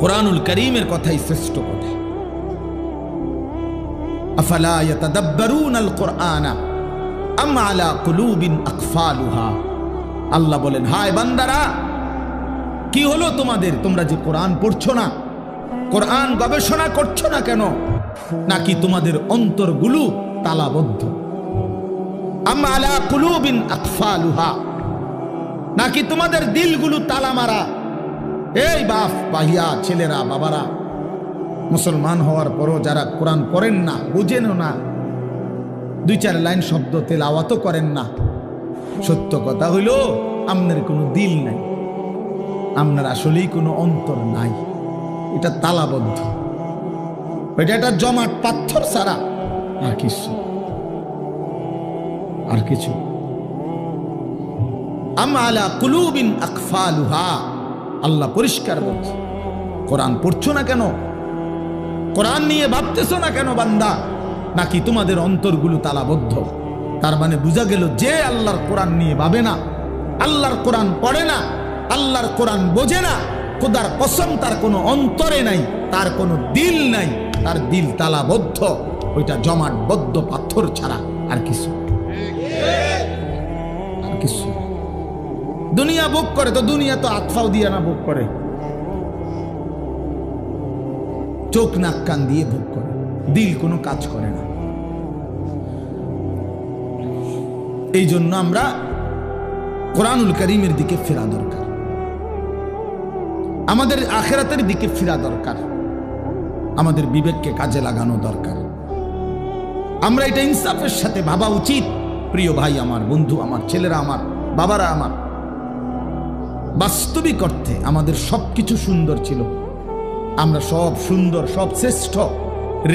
Speaker 1: কোরআনুল কারীমের কথাই শ্রেষ্ঠ কথা। আফালা ইয়াতাদাব্বারুনাল কুরআনা আম আলা কুলুবিন আকফালুহা। আল্লাহ বলেন, হায় বান্দারা, কি হলো তোমাদের? তোমরা যে কোরআন পড়ছো না, কোরআন গবেষণা করছো না কেন? নাকি তোমাদের অন্তরগুলো তালাবদ্ধ? আম আলা কুলুবিন আকফালুহা, নাকি তোমাদের দিলগুলো তালা মারা? এই বাপ, বাহিয়া, ছেলেরা, বাবারা, মুসলমান হওয়ার পরও যারা কোরআন পড়েন না, বুঝেনও না, 2-4 লাইন শব্দ তেলাওয়াতও করেন না, সত্য কথা হইল আপনার কোনো দিল নাই, আপনার আসলেই কোনো অন্তর নাই। এটা তালাবদ্ধ, এটা একটা জমাট পাথর ছাড়া আর কিছু। আম আলা কুলুবিন আকফালুহা, আল্লাহ পরিষ্কার বলছে। কোরআন পড়ছো না কেন? কোরআন নিয়ে ভাবতেছো না কেন বান্দা? নাকি তোমাদের অন্তরগুলো তালাবদ্ধ? তার মানে বোঝা গেল যে আল্লাহর কোরআন নিয়ে ভাবে না, আল্লাহর কোরআন পড়ে না, আল্লাহর কোরআন বোঝে না, খোদার কসম তার কোনো অন্তরে নাই, তার কোনো দিল নাই, তার দিল তালাবদ্ধ, ওইটা জমাটবদ্ধ পাথর ছাড়া আর কিছু। দুনিয়া ভোগ করে তো দুনিয়া তো আতফাও দিয়ে না ভোগ করে, চোখ নাক কান দিয়ে ভোগ করে, দিল কোনো কাজ করে না। এই জন্য আমরা কোরআনুল কারীমের দিকে ফেরা দরকার, আমাদের আখিরাতের দিকে ফেরা দরকার, আমাদের বিবেককে কাজে লাগানো দরকার। আমরা এটা ইনসাফের সাথে ভাবা উচিত। প্রিয় ভাই আমার, বন্ধু আমার, ছেলেরা আমার, বাবারা আমার, বাস্তবিক অর্থে আমাদের সবকিছু সুন্দর ছিল। আমরা সব সুন্দর, সব শ্রেষ্ঠ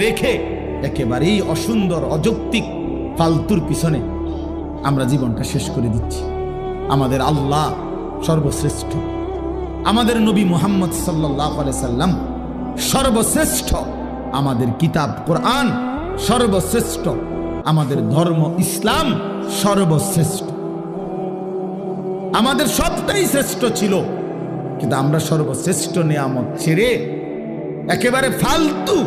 Speaker 1: রেখে একেবারেই অসুন্দর, অযৌক্তিক, ফালতুর পিছনে আমরা জীবনটা শেষ করে দিচ্ছি। আমাদের আল্লাহ সর্বশ্রেষ্ঠ, আমাদের নবী মুহাম্মদ সাল্লাল্লাহু আলাইহি সাল্লাম সর্বশ্রেষ্ঠ, আমাদের কিতাব কোরআন সর্বশ্রেষ্ঠ, আমাদের ধর্ম ইসলাম সর্বশ্রেষ্ঠ, আমাদের সবটাই শ্রেষ্ঠ ছিল। কিন্তু আমরা সর্বশ্রেষ্ঠ নিয়ামত ছেড়ে একেবারে ফালতু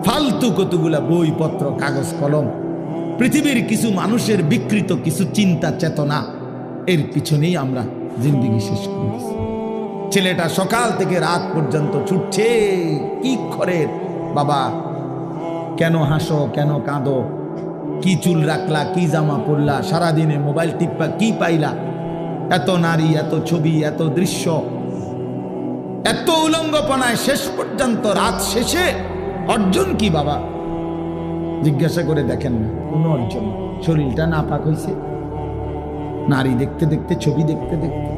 Speaker 1: ফালতু কতগুলা বইপত্র, কাগজ কলম, পৃথিবীর কিছু মানুষের বিকৃত কিছু চিন্তা চেতনা, এর পিছনেই আমরা জিন্দেগি শেষ করেছি। ছেলেটা সকাল থেকে রাত পর্যন্ত ছুটছে, কি করে বাবা, কেন হাসো, কেন কাঁদো, কি চুল রাখলা, কি জামা পরলা, সারাদিনে মোবাইল টিপা, কি পাইলা, এত নারী, এত ছবি, এত দৃশ্য, এত উলঙ্গপনায় শেষ পর্যন্ত রাত শেষে অর্জন কি বাবা? জিজ্ঞাসা করে দেখেন না, কোনো অর্জন। শরীরটা নাপাক হয়েছে নারী দেখতে দেখতে, ছবি দেখতে দেখতে,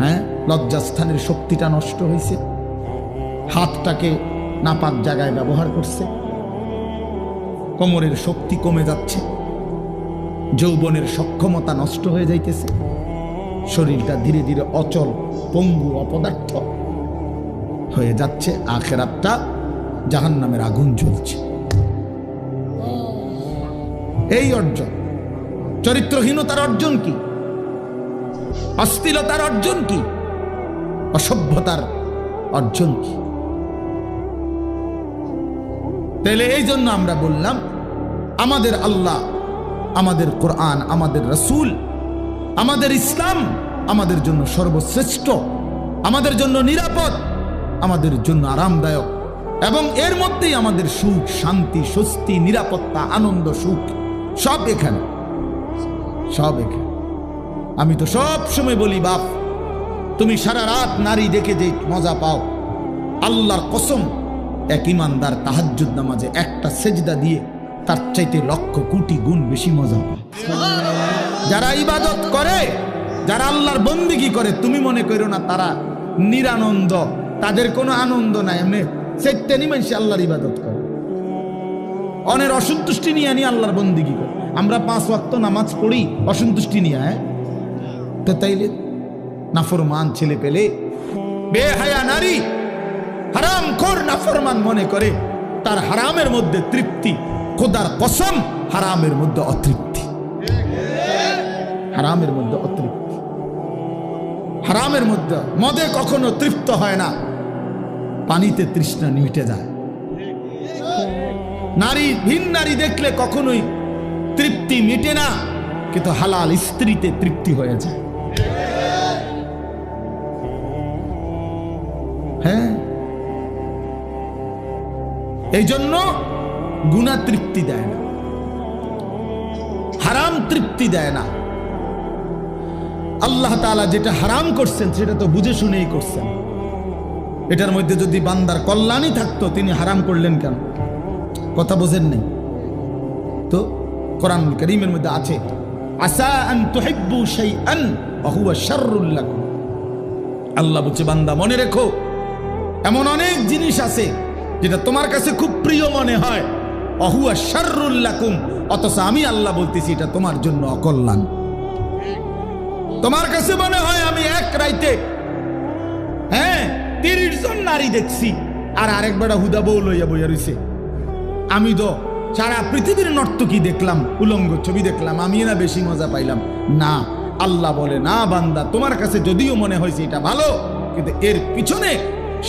Speaker 1: হ্যাঁ, লজ্জাস্থানের শক্তিটা নষ্ট হয়েছে, হাতটাকে নাপাক জায়গায় ব্যবহার করছে, কোমরের শক্তি কমে যাচ্ছে, যৌবনের সক্ষমতা নষ্ট হয়ে যাইতেছে, শরীরটা ধীরে ধীরে অচল, পঙ্গু, অপদার্থ হয়ে যাচ্ছে, আখিরাতটা জাহান্নামের আগুন জ্বলছে। এই অর্জন, চরিত্রহীনতার অর্জন কি? অশ্লীলতার অর্জন কি? অসভ্যতার অর্জন কি? তাহলে এই জন্য আমরা বললাম, আমাদের আল্লাহ, আমাদের কোরআন, আমাদের রাসূল, আমাদের ইসলাম আমাদের জন্য সর্বশ্রেষ্ঠ, আমাদের জন্য নিরাপদ, আমাদের জন্য আরামদায়ক, এবং এর মধ্যেই আমাদের সুখ, শান্তি, স্বস্তি, নিরাপত্তা, আনন্দ, সুখ সব এখানে, সব এখানে। আমি তো সব সময় বলি, বাপ, তুমি সারা রাত নারী দেখে যে মজা পাও, আল্লাহর কসম, এক ইমানদার তাহাজ্জুদ নামাজে একটা সেজদা দিয়ে তার চাইতে লক্ষ কোটি গুণ বেশি মজা পায়। যারা ইবাদত করে, যারা আল্লাহর বন্দেগী করে, তুমি মনে করো না তারা নিরানন্দ, তাদের কোনো আনন্দ নাই। এমনি সেটানি মানুষ আল্লাহর ইবাদত করে, অনেক অসন্তুষ্টি নিয়ে আনি আল্লাহর বন্দেগী করে। আমরা 5 ওয়াক্ত নামাজ পড়ি অসন্তুষ্টি নিয়ে, হ্যাঁ, তো তাইলে নাফরমান ছেলে পেলে, বেহায়া নারী, হারামখোর নাফরমান মনে করে তার হারামের মধ্যে তৃপ্তি, খোদার কসম হারামের মধ্যে অতৃপ্তি, হারামের মধ্যে অতৃপ্তি, হারামের মধ্যে। মদে কখনো তৃপ্ত হয় না, পানিতে তৃষ্ণা মিটে যায়। নারী, ভিন নারী দেখলে কখনোই তৃপ্তি মিটে না, কিন্তু হালাল স্ত্রীতে তৃপ্তি হয়ে যায়। হ্যাঁ, এই জন্য গুনাহ তৃপ্তি দেয় না, হারাম তৃপ্তি দেয় না। আল্লাহ তাআলা যেটা হারাম করছেন সেটা তো বুঝে শুনেই করছেন। এটার মধ্যে যদি বান্দার কল্যাণই থাকতো, তিনি হারাম করলেন কেন? কথা বোঝেন নাই তো? কোরআনুল কারীমের মধ্যে আছে, আসা আন তুহিব্বু শাইআন ওয়া হুয়া শাররুল লাকুম। আল্লাহ বলছে, বান্দা মনে রেখো, এমন অনেক জিনিস আছে যেটা তোমার কাছে খুব প্রিয় মনে হয়, ওয়া হুয়া শাররুল লাকুম, অথচ আমি আল্লাহ বলতেছি এটা তোমার জন্য অকল্যাণ। তোমার কাছে মনে হয় আমি এক রাইতে, হ্যাঁ, 30 জন নারী দেখছি, আর আরেক বেটা হুদা বউ লইয়া বইয়া রইছে। আমি তো সারা পৃথিবীর নর্তকী দেখলাম, উলঙ্গ ছবি দেখলাম, আমি না বেশি মজা পাইলাম? না, আল্লাহ বলে, না বান্দা, তোমার কাছে যদিও মনে হয়েছে এটা ভালো, কিন্তু এর পিছনে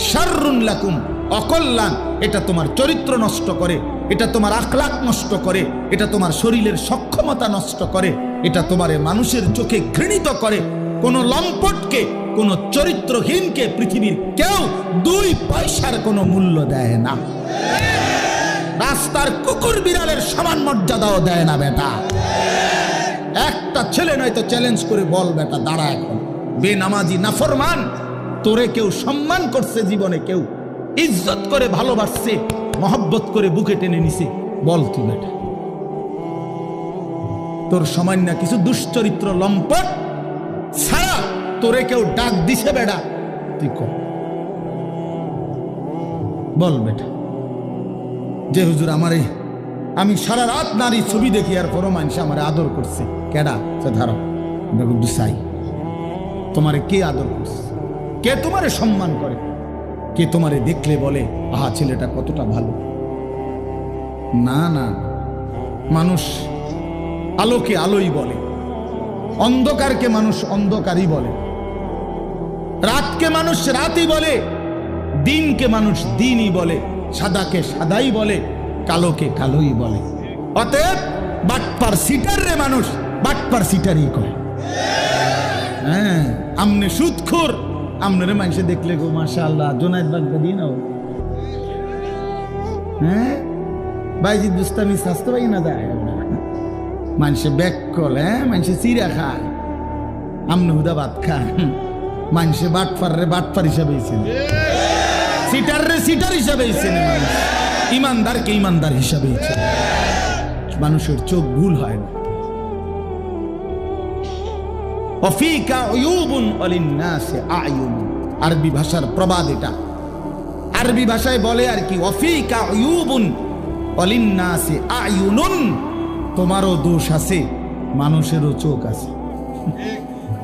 Speaker 1: শাররুন লাকুম, অকল্যাণ। এটা তোমার চরিত্র নষ্ট করে, এটা তোমার আখলাক নষ্ট করে, এটা তোমার শরীরের সক্ষমতা নষ্ট করে, এটা তোমার মানুষের চোখে ঘৃণিত করে। কোন লম্পটকে, কোন চরিত্রহীনকে পৃথিবীর কেউ 2 পয়সার কোনো মূল্য দেয় না। রাস্তার কুকুর বিড়ালের সমান মর্যাদাও দেয় না বেটা। একটা ছেলে নয়তো চ্যালেঞ্জ করে বল বেটা, দাঁড়া এখন। বেনামাজি নাফরমান, তোরে কেউ সম্মান করছে জীবনে, কেউ ইজ্জত করে ভালোবাসছে, মহব্বত করে বুকে টেনে নিছে, বল তুই বেটা। তোর সামান্য কিছু দুশ্চরিত্র লম্পট ছাড়া তোরে কেউ ডাক দিছে বেটা, তুই কর, বল বেটা। যে হুজুর আমারে, আমি সারা রাত নারী ছবি দেখি আর পরও মানুষ আমারে আদর করছে, কেডা? ধরো দুসাই, তোমারে কে আদর করছে? কে তোমারে সম্মান করে? কে তোমারে দেখলে বলে আহা ছেলেটা কতটা ভালো? না না, মানুষ আলোকে আলোই বলে, অন্ধকারকে মানুষ অন্ধকারই বলে, রাতকে মানুষ রাতই বলে, দিনকে মানুষ দিনই বলে, সাদাকে সাদাই বলে, কালোকে কালোই বলে। অতএব বাটপার সিটার রে মানুষ বাটপার সিটারই কয়। হ্যাঁ, আমনে সুদখোর, আমনের মানুষে দেখলে গো মাশাআল্লাহ জোনায়েদ বাগদাদি নাও। হ্যাঁ, বাইজিদ বুস্তামি স্বাস্থ্য পাই না যায়, মানুষে ব্যাক কলে, মানুষে চিরা খায়, আমনে হুদা ভাত খায়। মানুষে বাটপার রে বাটপার হিসাবে সিটার রে সিটার হিসাবে মানুষ, ইমানদারকে ইমানদার হিসাবে। মানুষের চোখ ভুল হয় না। আরবি ভাষার প্রবাদ এটা, আরবি ভাষায় বলে আর কি, ওয়াফিকা উয়ুবুন ওয়ালিন্নাসি আয়ুনুন, তোমারও দোষ আছে, মানুষেরও চোখ আছে।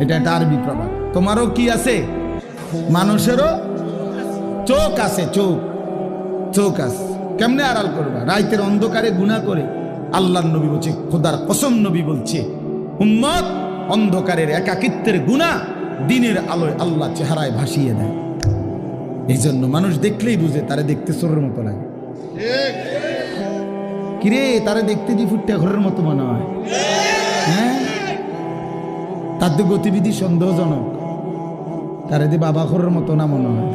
Speaker 1: এটা একটা আরবি প্রবাদ। তোমারও কি আছে? মানুষেরও চোখ আছে, চোখ চোখ আছে। কেমনে আড়াল করবা? রাইতের অন্ধকারে গুনাহ করে। আল্লাহর নবী বলছে, খোদার কসম নবী বলছে, উম্মত অন্ধকারের একাকিত্বের গুনাহ দিনের আলোয় আল্লাহ চেহারায় ভাসিয়ে দেয়। এই জন্য মানুষ দেখলেই বুঝে তারে দেখতে চোরের মতো লাগে। কিরে, তারে দেখতে দি ফুটটা ঘরের মতো মনে হয়। হ্যাঁ, তার তো গতিবিধি সন্দেহজনক, তারে দি বাবা ঘরের মতো না মনে হয়।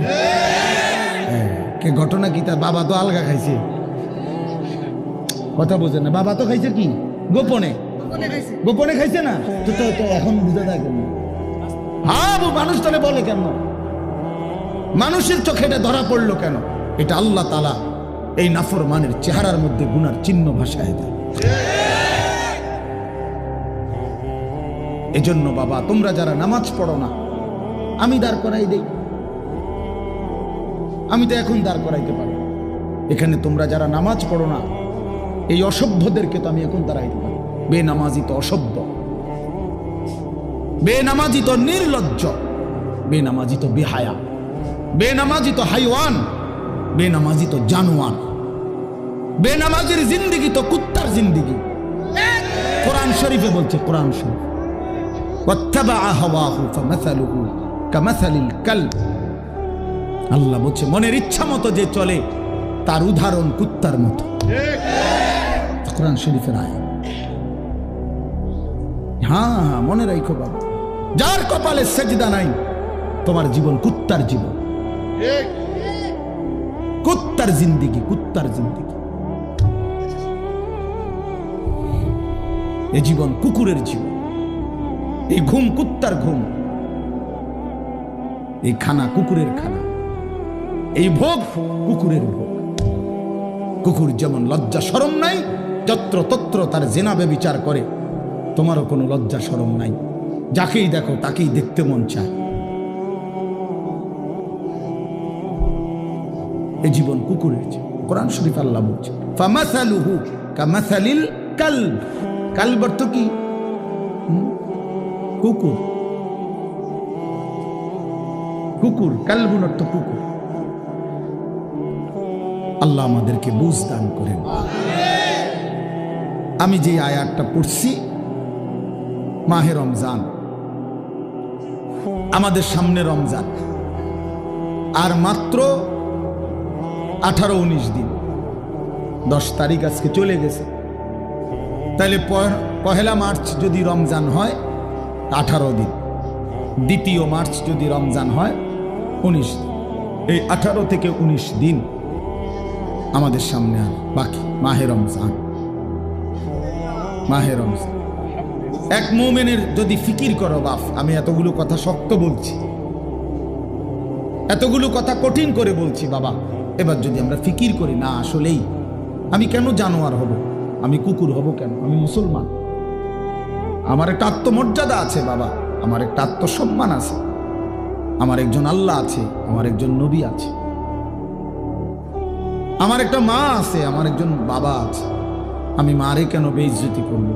Speaker 1: কে ঘটনা কি? তার বাবা তো আলগা খাইছে, কথা বোঝে না। বাবা তো খাইছে কি গোপনে, গোপনে খাইছে না তো, এখন বুঝে দেয় কেন? হ্যাঁ, মানুষ তাহলে বলে কেন? মানুষের চোখে এটা ধরা পড়লো কেন? এটা আল্লাহ তাআলা এই নাফরমানের চেহারার মধ্যে গুনার চিহ্ন ভাসায় দেয়। এজন্য বাবা, তোমরা যারা নামাজ পড়ো না, আমি দাঁড় করাই দেই, আমি তো এখন দাঁড় করাইতে পারি এখানে। তোমরা যারা নামাজ পড়ো না, এই অসভ্যদেরকে তো আমি এখন দাঁড়াইতে পারি। বেনামাজি তো অসভ্য, বেনামাজি তো নির্লজ্জ, বেনামাজি তো বেহায়া, বেনামাজি তো হাইওয়ান, বেনামাজি তো জানোয়ার, বেনামাজির জিন্দিগি তো কুত্তার জিন্দিগি। কোরআন শরীফে বলছে, কোরআন শরীফ, ওয়াত্তাবাআ হাওয়াহু ফামাসালুহু কামাসালিল কালব। আল্লাহ বলছে, মনের ইচ্ছা মতো যে চলে তার উদাহরণ কুত্তার মতো। কোরআন শরীফের আয়াত। হ্যাঁ, মনে রাখো বাবা, যার কপালে সেজদা নাই, তোমার জীবন কুত্তার জীবন, কুত্তার জিন্দিগি, কুত্তার জিন্দিগি। এই জীবন কুকুরের জীবন, এই ঘুম কুত্তার ঘুম, এই খানা কুকুরের খানা, এই ভোগ কুকুরের ভোগ। কুকুর যেমন লজ্জা শরম নাই, যত্র তত্র তার জেনা ব্যভিচার করে, তোমারও কোনো লজ্জা শরম নাই, যাকেই দেখো তাকেই দেখতে মন চায়। এই জীবন কুকুরের জীবন। কোরআন শরীফ আল্লাহ বলছে, ফামাসালুহু কামাসালিল কালব। কালব অর্থ কি? কুকুর। কুকুর, কালবুন অর্থ কুকুর। আল্লাহ আমাদেরকে বুঝ দান করেন। আমি যে আয়াতটা পড়ছি, মাহে রমজান, আমাদের সামনে রমজান, আর মাত্র 18-19 দিন, 10 তারিখ আজকে চলে গেছে। তাহলে পহেলা মার্চ যদি রমজান হয় 18 দিন, 2 মার্চ যদি রমজান হয় 19 দিন। এই 18 থেকে 19 দিন আমাদের সামনে আর বাকি মাহে রমজান। মাহে রমজান এক মুমিনের যদি ফিকির করো বাপ, আমি এতগুলো কথা শক্ত বলছি, এতগুলো কথা কঠিন করে বলছি বাবা, এবার যদি আমরা ফিকির করি না আসলেই আমি কেন জানোয়ার হব, আমি কুকুর হব কেন, আমি মুসলমান, আমার একটা আত্মমর্যাদা আছে বাবা, আমার একটা আত্মসম্মান আছে, আমার একজন আল্লাহ আছে, আমার একজন নবী আছে, আমার একটা মা আছে, আমার একজন বাবা আছে, আমি মারে কেন বেইজ্জতি করব,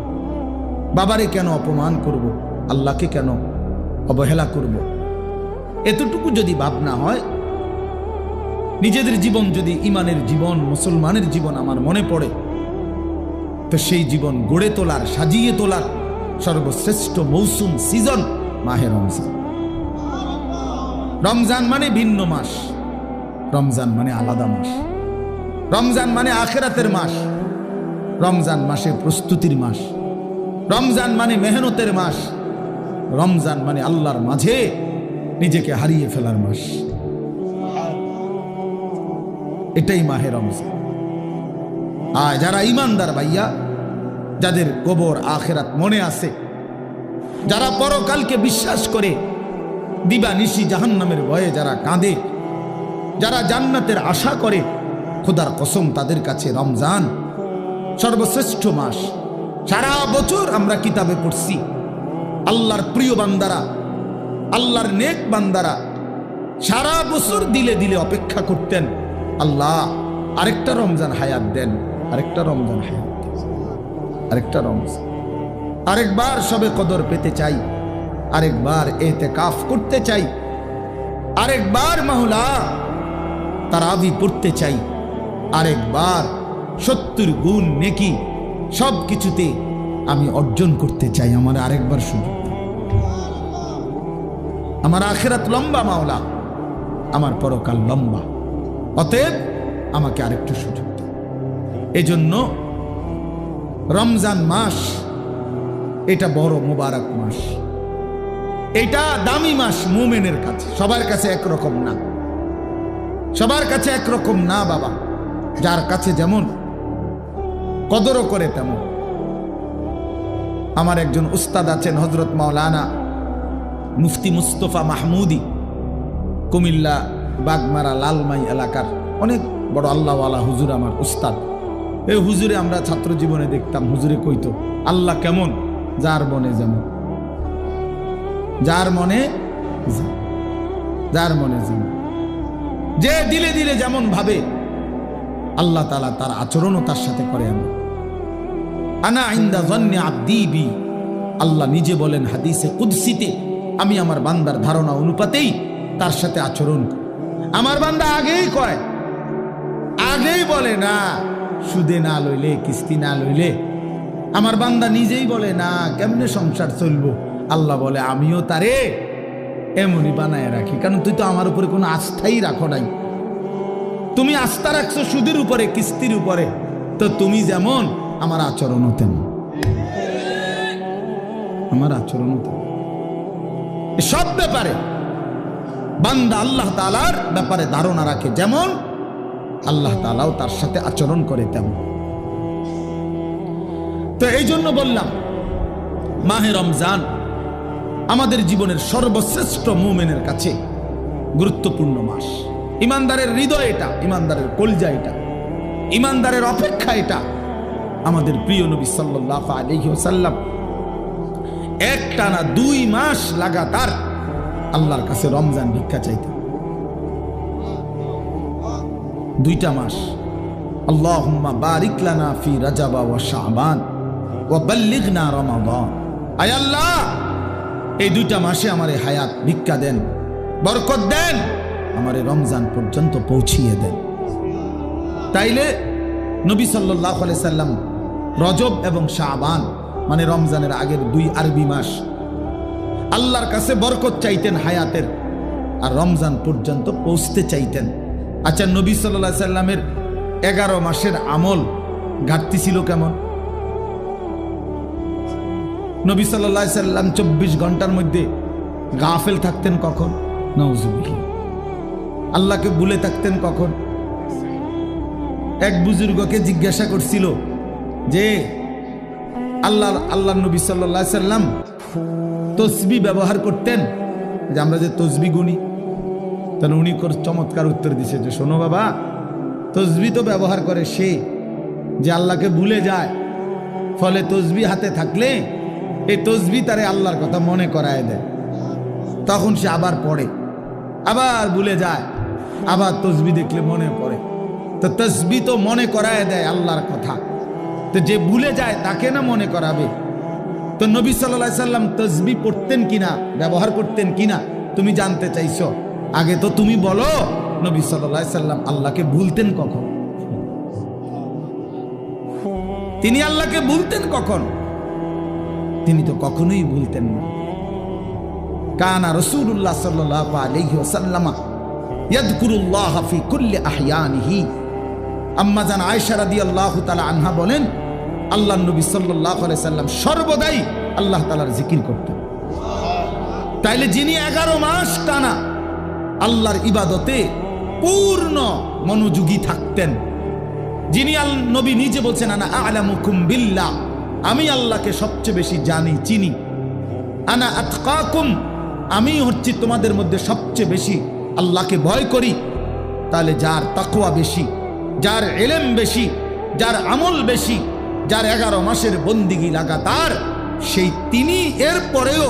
Speaker 1: বাবারে কেন অপমান করব, আল্লাহকে কেন অবহেলা করব? এতটুকু যদি ভাবনা হয়, নিজেদের জীবন যদি ইমানের জীবন, মুসলমানের জীবন আমার মনে পড়ে, তো সেই জীবন গড়ে তোলার, সাজিয়ে তোলার সর্বশ্রেষ্ঠ মৌসুম, সিজন মাহে রমজান। রমজান মানে ভিন্ন মাস, রমজান মানে আলাদা মাস, রমজান মানে আখিরাতের মাস, রমজান মাসে প্রস্তুতির মাস, রমজান মানে মেহনতের মাস, রমজান মানে আল্লাহর মাঝে নিজেকে হারিয়ে ফেলার মাস। এটাই মাহে রমজান। আর যারা ইমানদার ভাইয়া, যাদের কবর আখিরাত মনে আছে, যারা পরকালকে বিশ্বাস করে দিবা নিশি জাহান্নামের ভয়ে যারা কাঁদে, যারা জান্নাতের আশা করে, খোদার কসম তাদের কাছে রমজান সর্বশ্রেষ্ঠ মাস। সারা বছর আমরা কিতাবে পড়ছি আল্লাহর প্রিয় বান্দারা, আল্লাহর নেক বান্দারা সারা বছর দিলে দিলে অপেক্ষা করতেন, আল্লাহ আরেকটা রমজান হায়াত দেন, আরেকটা রমজান হায়াত দেন, আরেকটা রমজান, আরেকবার সবে কদর পেতে চাই, আরেকবার ইতিকাফ করতে চাই, আরেকবার মাওলা তারাবি পড়তে চাই, আরেকবার 70 গুণ নেকি সব কিছুতে আমি অর্জন করতে চাই। আমার আরেকবার সুযোগ দাও। আমার আখিরাত লম্বা মাওলা, আমার পরকাল লম্বা, অতএব আমাকে আরেকটু সুযোগ দাও। এজন্য রমজান মাস এটা বড় মুবারক মাস, এটা দামি মাস মুমিনের কাছে। সবার কাছে একরকম না, সবার কাছে একরকম না বাবা। যার কাছে যেমন কদরও করে তেমন। আমার একজন উস্তাদ আছেন হযরত মাওলানা মুফতি মুস্তফা মাহমুদি, কুমিল্লা বাগমারা লালমাই এলাকার অনেক বড় আল্লাহওয়ালা হুজুর, আমার উস্তাদ। এই হুজুরে আমরা ছাত্র জীবনে দেখতাম, হুজুরে কইতো আল্লাহ কেমন, যার মনে যেমন, যার মনে যার মনে যেমন, যে দিলে দিলে যেমন ভাবে আল্লাহ তাআলা তার আচরণও তার সাথে করে। আনা ইনদা যন্নি আবদি বি, আল্লাহ নিজে বলেন হাদিসে কুদসিতে, আমি আমার বান্দার ধারণা অনুপাতেই তার সাথে আচরণ করি। আমার বান্দা আগেই কয়, আগেই বলে না সুদে না লইলে, কিস্তি না লইলে। আমার বান্দা নিজেই বলে না কেমনে সংসার চলবো, আল্লাহ বলে আমিও তারে এমনই বানায় রাখি, কারণ তুই তো আমার উপরে কোনো আস্থাই রাখো নাই। তুমি আস্থা রাখছো সুদের উপরে, কিস্তির উপরে, তো তুমি যেমন আমার আচরণও তেমন, আমার আচরণও তেমন। সব ব্যাপারে বান্দা আল্লাহ তাআলার ব্যাপারে ধারণা রাখে যেমন, আল্লাহ তাআলাও তার সাথে আচরণ করে তেমন। তো এই জন্য বললাম মাহে রমজান আমাদের জীবনের সর্বশ্রেষ্ঠ মুমিনের কাছে গুরুত্বপূর্ণ মাস। ইমানদারের হৃদয় এটা, ইমানদারের কলজা এটা, ইমানদারের অপেক্ষা এটা। আমাদের প্রিয় নবী সাল্লাল্লাহু আলাইহি ওয়াসাল্লাম একটানা 2 মাস লাগাতার আল্লাহর কাছে রমজান ভিক্ষা চাইতেন। 2টা মাস। আল্লাহুম্মা বারিক লানা ফি রাজাবা ওয়া শাবান ওয়া বাল্লিগনা রমাদান। আয় আল্লাহ, এই 2টা মাসে আমারে হায়াত ভিক্ষা দেন, বরকত দেন, আমারে রমজান পর্যন্ত পৌঁছিয়ে দেন। তাইলে নবী সাল্লাল্লাহু আলাইহি সাল্লাম রজব এবং শাবান মানে রমজানের আগের 2 আরবি মাস আল্লাহর কাছে বরকত চাইতেন হায়াতের, আর রমজান পর্যন্ত পৌঁছতে চাইতেন। আচ্ছা, নবী সাল্লাল্লাহু আলাইহি সাল্লামের 11 মাসের আমল ঘাটতি ছিল কেমন? নবী সাল্লাল্লাহু আলাইহি সাল্লাম 24 ঘন্টার মধ্যে গাফেল থাকতেন কখন? নাউজুবিল্লাহ। আল্লাহকে ভুলে থাকতেন কখন? এক বুজুর্গকে জিজ্ঞাসা করছিল যে আল্লাহ নবী সাল্লাল্লাহু আলাইহি সাল্লাম তসবিহ ব্যবহার করতেন, যে আমরা যে তসবিহ গুনি। তাহলে উনি চমৎকার উত্তর দিছে যে শোনো বাবা, তসবিহ তো ব্যবহার করে সে যে আল্লাহকে ভুলে যায়, ফলে তসবিহ হাতে থাকলে এই তসবিহ তারে আল্লাহর কথা মনে করায় দেয়, তখন সে আবার পড়ে, আবার ভুলে যায়, আবার তসবিহ দেখলে মনে পড়ে। তো তসবিহ তো মনে করায় দেয় আল্লাহর কথা, তো যে ভুলে যায় তাকে না মনে করাবে। তো নবী সাল্লাল্লাহু আলাইহি সাল্লাম তসবিহ পড়তেন কিনা, ব্যবহার করতেন কিনা তুমি জানতে চাইছো, আগে তো তুমি বলো নবী সাল্লাল্লাহু আলাইহি সাল্লাম আল্লাহকে ভুলতেন কখন? তিনি আল্লাহকে ভুলতেন কখন? তিনি তো কখনোই ভুলতেন না। কানা রাসূলুল্লাহ সাল্লাল্লাহু আলাইহি ওয়াসাল্লাম ইয়াযকুরুল্লাহ ফি কুল্লি আহয়ানিহি। আম্মা জান আয়েশা রাদিয়াল্লাহু তাআলা আনহা বলেন, আল্লাহর নবী সাল্লাল্লাহু আলাইহি সাল্লাম সর্বদাই আল্লাহ তাআলার জিকির করতেন। তাইলে যিনি 11 মাস টানা আল্লাহর ইবাদতে পূর্ণ মনোযোগী থাকতেন, যিনি নবী নিজে বলছেন আনা আ'লামুকুম বিল্লাহ, আমি আল্লাহকে সবচেয়ে বেশি জানি চিনি, আনা আতকাকুম, আমি হচ্ছি তোমাদের মধ্যে সবচেয়ে বেশি আল্লাহকে ভয় করি। তাহলে যার তাকওয়া বেশি, যার ইলম বেশি, যার আমল বেশি, যার 11 মাসের বন্দিগি লাগাতার, সেই তিনি এর পরেও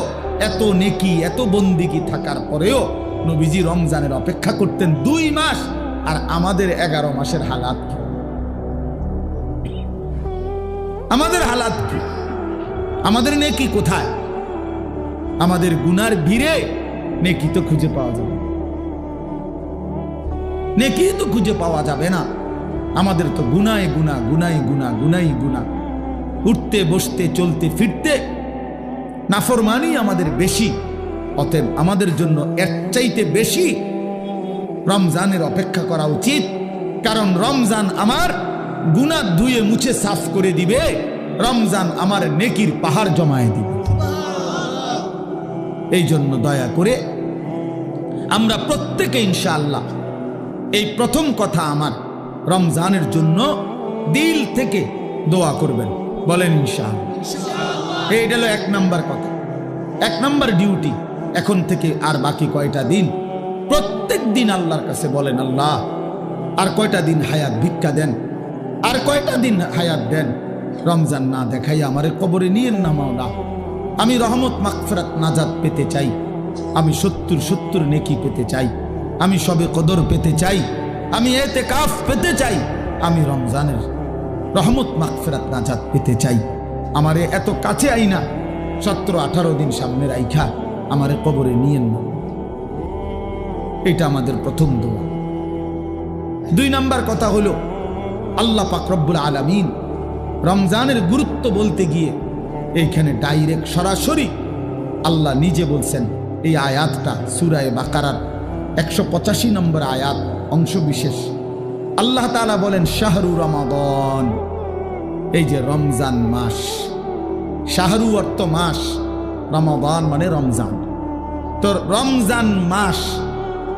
Speaker 1: এত নেকি এত বন্দিগি থাকার পরেও নবীজি রমজানের অপেক্ষা করতেন 2 মাস। আর আমাদের 11 মাসের হালাত কি? আমাদের হালাত কি? আমাদের নেকি কোথায়? আমাদের গুনার ভিড়ে নেকি তো খুঁজে পাওয়া যাবে, নেকি তো খুঁজে পাওয়া যাবে না। আমাদের তো গুনায় গুনাহ, গুনাই গুনাহ, গুনাই গুনাহ, উঠতে বসতে চলতে ফিরতে নাফরমানি আমাদের বেশি। অতএব আমাদের জন্য এর চাইতে বেশি রমজানের অপেক্ষা করা উচিত, কারণ রমজান আমার গুনাহ ধুয়ে মুছে সাফ করে দিবে, রমজান আমার নেকির পাহাড় জমায়ে দিবে। এই জন্য দয়া করে আমরা প্রত্যেকে ইনশাআল্লাহ এই প্রথম কথা আমার রমজানের জন্য দিল থেকে দোয়া করবেন, বলেন ইনশাআল্লাহ। এইটা হলো 1 নাম্বার কথা, 1 নাম্বার ডিউটি। এখন থেকে আর বাকি কয়টা দিন প্রত্যেক দিন আল্লাহর কাছে বলেন, আল্লাহ আর কয়টা দিন হায়াত ভিক্ষা দেন, আর কয়টা দিন হায়াত দেন, রমজান না দেখাই আমারে কবরে নিয়েন না মাওলা। আমি রহমত মাগফিরাত নাজাত পেতে চাই, আমি 70 নেকি পেতে চাই, আমি সবে কদর পেতে চাই, আমি ইতিকাফ পেতে চাই, আমি রমজানের রহমত মাগফিরাত নাজাত পেতে চাই। আমারে এত কাছে আইনা 17-18 দিন সামনে রাইখা আমারে কবরে নিয়েন না। এটা আমাদের প্রথম দোয়া। 2 নাম্বার কথা হলো, আল্লাহ পাক রব্বুল আলামিন রমজানের গুরুত্ব বলতে গিয়ে এইখানে ডাইরেক্ট সরাসরি আল্লাহ নিজে বলছেন। এই আয়াতটা সূরা বাকারার 185 নম্বর আয়াত অংশ বিশেষ। আল্লাহ তাআলা বলেন, শাহরু রমাদান, এই যে রমজান মাস, শাহরু অর্থ মাস, রমাদান মানে রমজান। তো রমজান মাস,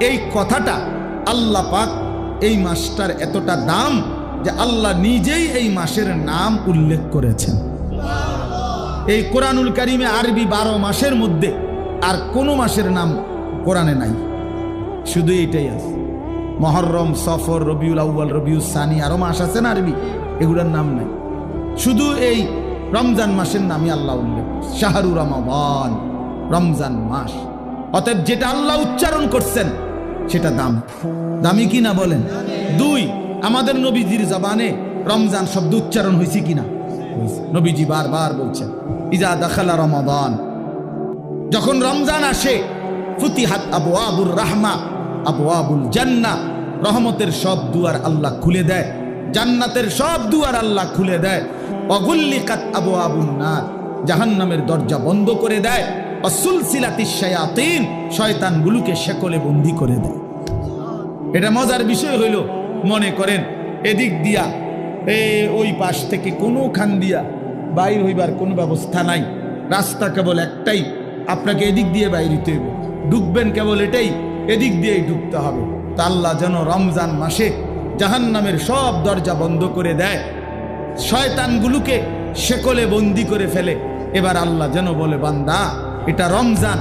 Speaker 1: এই কথাটা আল্লাহ পাক এই মাসটার এতটা দাম যে আল্লাহ নিজেই এই মাসের নাম উল্লেখ করেছেন। এই কোরআনুল কারীমে আরবি 12 মাসের মধ্যে আর কোনো মাসের নাম কোরআনে নাই, শুধু এইটাই আছে। মুহররম, সফর, রবিউল আউয়াল, রবিউল সানি, আরো মাস আছে না আরবি, এগুলোর নাম নাই। শুধু এই রমজান মাসের নামই আল্লাহ উল্লেখ, শাহরু রমাদান, রমজান মাস। অতএব যেটা আল্লাহ উচ্চারণ করছেন সেটা দামি কিনা বলেন? 2, আমাদের নবীজির জবানে রমজান শব্দ উচ্চারণ হয়েছে কিনা? নবীজি বারবার বলছেন, ইজা দাখালা রমাদান, যখন রমজান আসে, ফুতিহাত আবওয়াবুর রাহমা, আবওয়াবুল জান্নাহ, রহমতের সব দুয়ার আল্লাহ খুলে দেয়, জান্নাতের সব দুয়ার আল্লাহ খুলে দেয়। অগুল্লিকাত আবওয়াবুন নার, জাহান্নামের দরজা বন্ধ করে দেয়। অসুলসিলাতিশ শায়াতিন, শয়তানগুলোকে শেকলে বন্দী করে দেয়। এটা মজার বিষয় হইল, মনে করেন এদিক দিয়া ওই পাশ থেকে কোনোখান দিয়া বাইর হইবার কোনো ব্যবস্থা নাই, রাস্তা কেবল একটাই, আপনাকে এদিক দিয়ে বাইরিতে হইবে, ঢুকবেন কেবল এটাই, এদিক দিয়েই ঢুকতে হবে। তা আল্লাহ যেন রমজান মাসে জাহান্নামের সব দরজা বন্ধ করে দেয়, শয়তানগুলোকে শেকলে বন্দি করে ফেলে। এবার আল্লাহ যেন বলে, বান্দা এটা রমজান,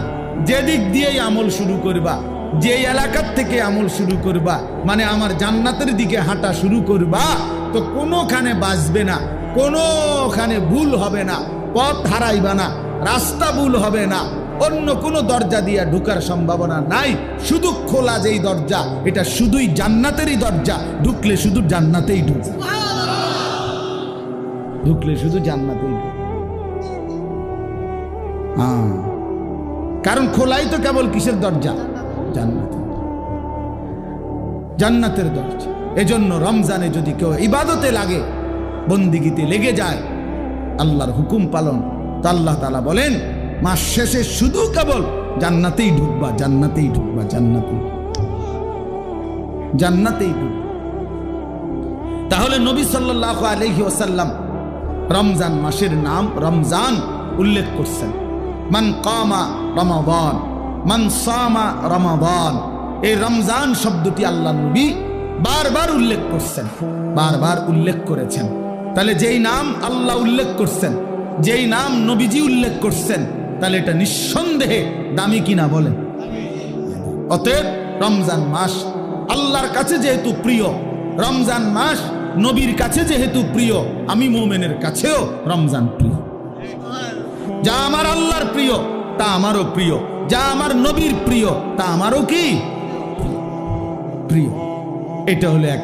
Speaker 1: যেদিক দিয়েই আমল শুরু করবা, যে এলাকার থেকে আমল শুরু করবা, মানে আমার জান্নাতের দিকে হাঁটা শুরু করবা, তো কোনোখানে বাঁচবে না, কোনোখানে ভুল হবে না, পথ হারাইবা না, রাস্তা ভুল হবে না, অন্য কোনো দরজা দিয়ে ঢুকার সম্ভাবনা নাই। শুধু খোলা যেই দরজা, এটা শুধুই জান্নাতেরই দরজা, ঢুকলে শুধু জান্নাতেই ঢুকবে, ঢুকলে শুধু জান্নাতেই ঢুকবে। হ্যাঁ, কারণ খোলাই তো কেবল কিসের দরজা? জান্নাতের, জান্নাতের দরজা। এজন্য রমজানে যদি কেউ ইবাদতে লাগে, বন্দিগিতে লেগে যায়, আল্লাহর হুকুম পালন, তো আল্লাহ তাআলা বলেন মাস শেষে শুধু কেবল জান্নাতেই ঢুকবা, জান্নাতেই ঢুকবা, জান্নাতেই, জান্নাতেই ঢুকবা। তাহলে নবী সাল্লাল্লাহু আলাইহি ওয়াসাল্লাম রমজান মাসের নাম রমজান উল্লেখ করছেন। মান কামা রমাদান, মান সামা রমাদান, এই রমজান শব্দটি আল্লাহ নবী বারবার উল্লেখ করছেন, বারবার উল্লেখ করেছেন। তাহলে যেই নাম আল্লাহ উল্লেখ করছেন, যেই নাম নবীজি উল্লেখ করছেন, তাহলে এটা নিঃসন্দেহে দামি কিনা বলেন? অতএব রমজান মাস আল্লাহর কাছে যেহেতু প্রিয়, রমজান মাস নবীর কাছে যেহেতু প্রিয়, আমি মুমিনের কাছেও রমজান প্রিয়। যা আমার আল্লাহর প্রিয় তা আমারও প্রিয়, যা আমার নবীর প্রিয় তা আমারও কি প্রিয়। এটা হলো এক।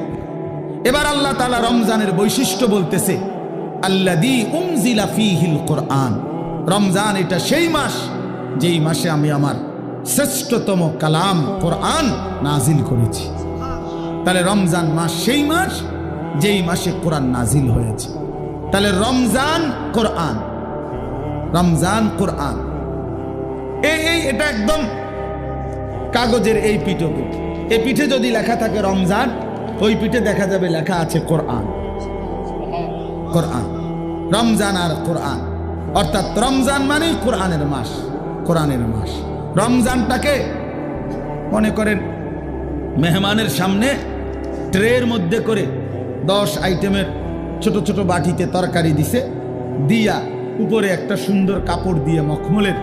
Speaker 1: এবার আল্লাহ তাআলা রমজানের বৈশিষ্ট্য বলতেছে, আল্লাযী উনজিলা ফীহিল কুরআন। রমজান এটা সেই মাস যেই মাসে আমি আমার শ্রেষ্ঠতম কালাম কোরআন নাজিল করেছি। তাহলে রমজান মাস সেই মাস যেই মাসে কোরআন নাজিল হয়েছে। তাহলে রমজান কোরআন, রমজান কোরআন, এটা একদম কাগজের এই পিঠে, এই পিঠে যদি লেখা থাকে রমজান, ওই পিঠে দেখা যাবে লেখা আছে কোরআন। কোরআন, রমজান আর কোরআন, অর্থাৎ রমজান মানে কোরআনের মাস, কোরআনের মাস। রমজানটাকে মনে করেন মেহমানের সামনে ট্রের মধ্যে করে 10 আইটেমের ছোট ছোট বাটিতে তরকারি দিছে, দিয়া উপরে একটা সুন্দর কাপড় দিয়ে মখমলের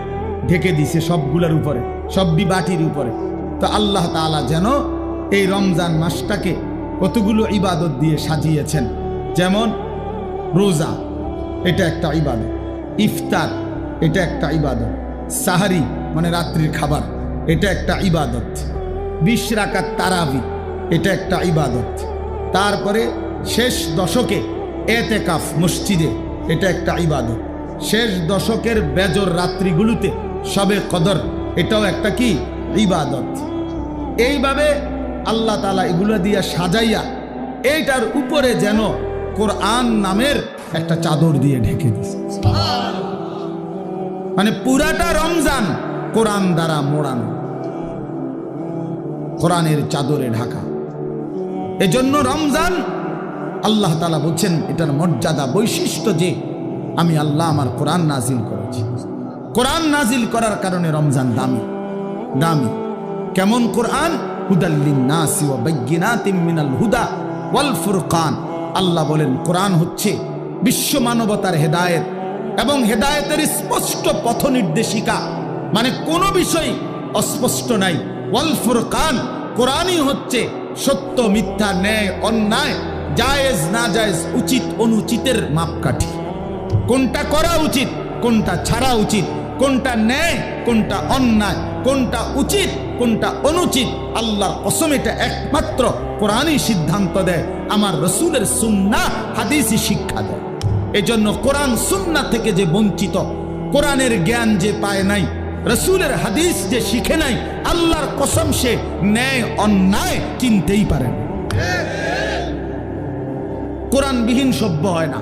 Speaker 1: ঢেকে দিছে সবগুলোর উপরে, সবটি বাটির উপরে। তো আল্লাহ তাআলা যেন এই রমজান মাসটাকে কতগুলো ইবাদত দিয়ে সাজিয়েছেন। যেমন রোজা, এটা একটা ইবাদত, ইফতার এটা একটা ইবাদত, সাহারি মানে রাত্রির খাবার এটা একটা ইবাদত, 20 রাকাত তারাবি এটা একটা ইবাদত, তারপরে শেষ দশকে এতেকাফ মসজিদে এটা একটা ইবাদত, শেষ দশকের বেজর রাত্রিগুলোতে শবে কদর এটাও একটা কি ইবাদত। এইভাবে আল্লাহ তাআলা এগুলো দিয়ে সাজাইয়া এইটার উপরে যেন কোরআন নামের একটা চাদর দিয়ে ঢেকে দিয়েছে। মানে পুরাটা রমজান কোরআন দ্বারা মোড়ানো, কোরআনের চাদরে ঢাকা। এজন্য রমজান আল্লাহ তাআলা বলছেন এটার মর্যাদা বৈশিষ্ট্য যে আমি আল্লাহ আমার কোরআন নাজিল করেছি। কোরআন নাজিল করার কারণে রমজান দামি, দামি। কেমন কোরআন? হুদাল লিন্নাসি ওয়া বাইয়িনাতিম মিনাল হুদা ওয়াল ফুরকান। আল্লাহ বলেন কোরআন হচ্ছে বিশ্ব মানবতার হেদায়েত এবং হেদায়েতের স্পষ্ট পথ নির্দেশিকা, মানে কোনো বিষয় অস্পষ্ট নাই। ওয়াল ফুরকান, কোরআনই হচ্ছে সত্য মিথ্যা, ন্যায় অন্যায়, জায়েজ না জায়েজ, উচিত অনুচিতের মাপকাঠি। কোনটা করা উচিত, কোনটা ছাড়া উচিত, কোনটা ন্যায়, কোনটা অন্যায়, কোনটা উচিত, কোনটা অনুচিত, আল্লাহর কসম এটা একমাত্র কোরআনই সিদ্ধান্ত দেয়। আমার রসুলের সুন্নাহ হাদিসই শিক্ষা দেয়। এজন্য কোরআন সুন্নাহ থেকে যে বঞ্চিত, কোরআনের জ্ঞান যে পায় নাই, রসুলের হাদিস যে শিখে নাই, আল্লাহর কসম সে ন্যায় অন্যায় চিনতেই পারে না। কোরআনবিহীন সভ্য হয় না,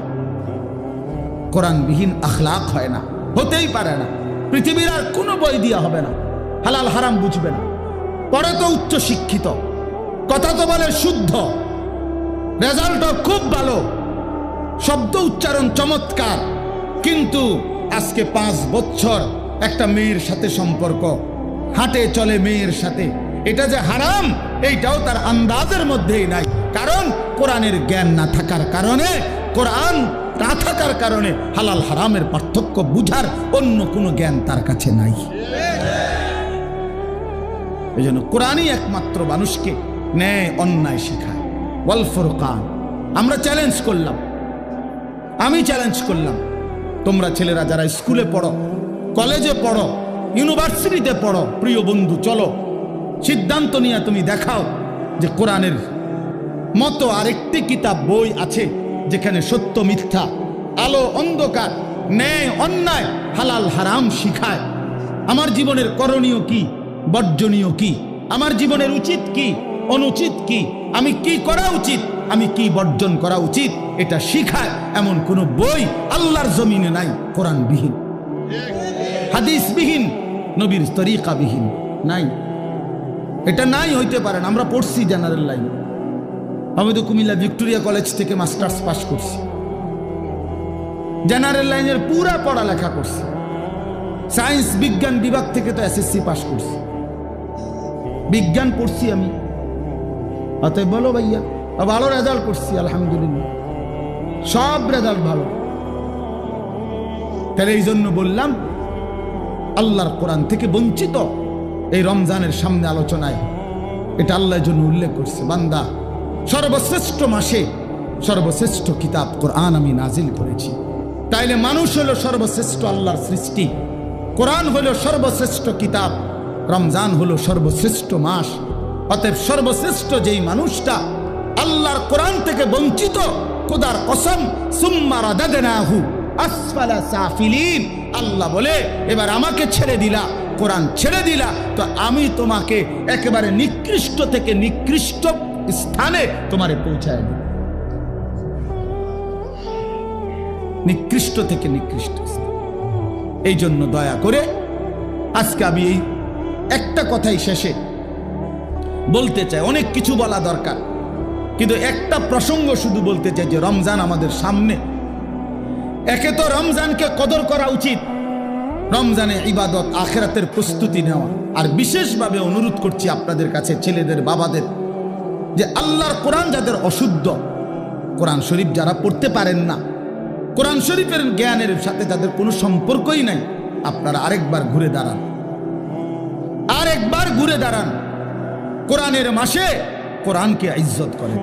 Speaker 1: কোরআনবিহীন আখলাক হয় না, হতেই পারে না। পৃথিবীর আর কোনো বই দিয়া হবে না, হালাল হারাম বুঝবে না। পরে তো উচ্চ শিক্ষিত, কথা তো বলে শুদ্ধ, রেজাল্টও খুব ভালো, শব্দ উচ্চারণ চমৎকার, কিন্তু আজকে 5 বছর একটা মেয়ের সাথে সম্পর্ক, হাঁটে চলে মেয়ের সাথে, এটা যে হারাম এইটাও তার আন্দাজের মধ্যেই নাই। কারণ কোরআনের জ্ঞান না থাকার কারণে, কোরআন না থাকার কারণে হালাল হারামের পার্থক্য বুঝার অন্য কোনো জ্ঞান তার কাছে নাই। এই জন্য কোরআনই একমাত্র মানুষকে ন্যায় অন্যায় শেখায়। ওয়াল ফুরকান। আমরা চ্যালেঞ্জ করলাম, আমি চ্যালেঞ্জ করলাম, তোমরা ছেলেরা যারা স্কুলে পড়ো, কলেজে পড়ো, ইউনিভার্সিটিতে পড়ো, প্রিয় বন্ধু চলো সিদ্ধান্ত নিয়ে তুমি দেখাও যে কোরআনের মতো আরেকটি কিতাব বই আছে যেখানে সত্য মিথ্যা, আলো অন্ধকার, ন্যায় অন্যায়, হালাল হারাম শিখায়। আমার জীবনের করণীয় কি, বর্জনীয় কি, আমার জীবনের উচিত কি, অনুচিত কি, আমি কি করা উচিত, আমি কি বর্জন করা উচিত, এটা শিখায় এমন কোন বই আল্লাহর জমিনে নাই কোরআনবিহীন, হাদিসবিহীন, নবীর তরিকাবিহীন নাই। এটা নাই হইতে পারে না। আমরা পড়ছি জেনারেল লাইন, আমি তো কুমিল্লা ভিক্টোরিয়া কলেজ থেকে মাস্টার্স পাস করছি, জেনারেল লাইনের পুরা পড়ালেখা করছি, সায়েন্স বিজ্ঞান বিভাগ থেকে তো এসএসসি পাস করছি, বিজ্ঞান পড়ছি আমি। অতএব বলো ভাইয়া, ভালো রেজাল্ট করছি আলহামদুলিল্লাহ, সব রেজাল্ট ভালো। তাহলে এই জন্য বললাম আল্লাহর কোরআন থেকে বঞ্চিত এই রমজানের সামনে আলোচনায় এটা আল্লাহর জন্য উল্লেখ করছে, বান্দা সর্বশ্রেষ্ঠ মাসে সর্বশ্রেষ্ঠ কিতাব কোরআন আমি নাজিল করেছি। তাইলে মানুষ হলো সর্বশ্রেষ্ঠ আল্লাহর সৃষ্টি, কোরআন হলো সর্বশ্রেষ্ঠ কিতাব, রমজান হলো সর্বশ্রেষ্ঠ মাস। অতএব সর্বশ্রেষ্ঠ যেই মানুষটা আল্লাহর কোরআন থেকে বঞ্চিত, খোদার কসম সুম্মা রাদাদনাহু আসফালা সাফিলিন, আল্লাহ বলে এবার আমাকে ছেড়ে দিলা, কোরআন ছেড়ে দিলা, তো আমি তোমাকে একেবারে নিকৃষ্ট থেকে নিকৃষ্ট স্থানে তোমারে পৌঁছায় দেব, নিকৃষ্ট থেকে নিকৃষ্ট। এই জন্য দয়া করে আজকে আমি এই একটা কথাই শেষে বলতে চাই, অনেক কিছু বলা দরকার, কিন্তু একটা প্রসঙ্গ শুধু বলতে চাই যে রমজান আমাদের সামনে। একে তো রমজানকে কদর করা উচিত, রমজানে ইবাদত আখিরাতের প্রস্তুতি নেওয়া। আর বিশেষভাবে অনুরোধ করছি আপনাদের কাছে, ছেলেদের বাবাদের, যে আল্লাহর কোরআন যাদের অশুদ্ধ, কোরআন শরীফ যারা পড়তে পারেন না, কোরআন শরীফের জ্ঞানের সাথে যাদের কোনো সম্পর্কই নাই, আপনারা আরেকবার ঘুরে দাঁড়ান, আরেকবার ঘুরে দাঁড়ান। কোরআনের মাসে কোরআনকে ইজ্জত করেন,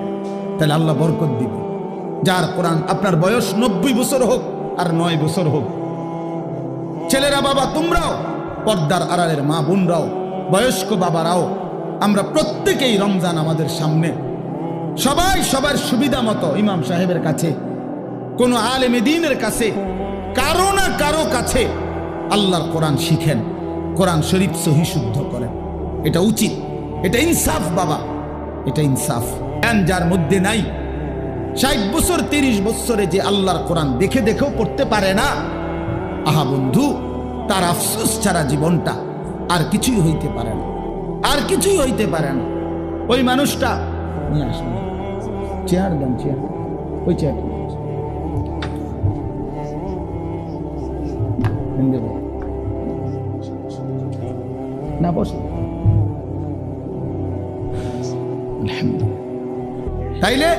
Speaker 1: তাহলে আল্লাহ বরকত দিবে। যার কোরআন, আপনার বয়স 90 বছর হোক আর 9 বছর হোক, ছেলেরা বাবা তোমরাও, পর্দার আড়ালের মা বোনরাও, বয়স্ক বাবারাও, আমরা প্রত্যেকেই রমজান আমাদের সামনে, সবাই সবার সুবিধা মতো ইমাম সাহেবের কাছে, কোন আলেমে দ্বীনের কাছে, কারো না কারো কাছে আল্লাহর কোরআন শিখেন, কোরআন শরীফ সহি শুদ্ধ করেন। এটা উচিত, এটা ইনসাফ বাবা, এটা ইনসাফ। যার মধ্যে নাই, 60 বছর 30 বছরে যে আল্লাহর কোরআন দেখে দেখেও পড়তে পারে না, আহা বন্ধু, তার আফসোস ছাড়া জীবনটা আর কিছুই হইতে পারে না, আর কিছুই হইতে পারে না। ওই মানুষটা নিয়ে আসুন, চেয়ার দেন, চেয়ার, ওই চেয়ার না, বসে। তাইলে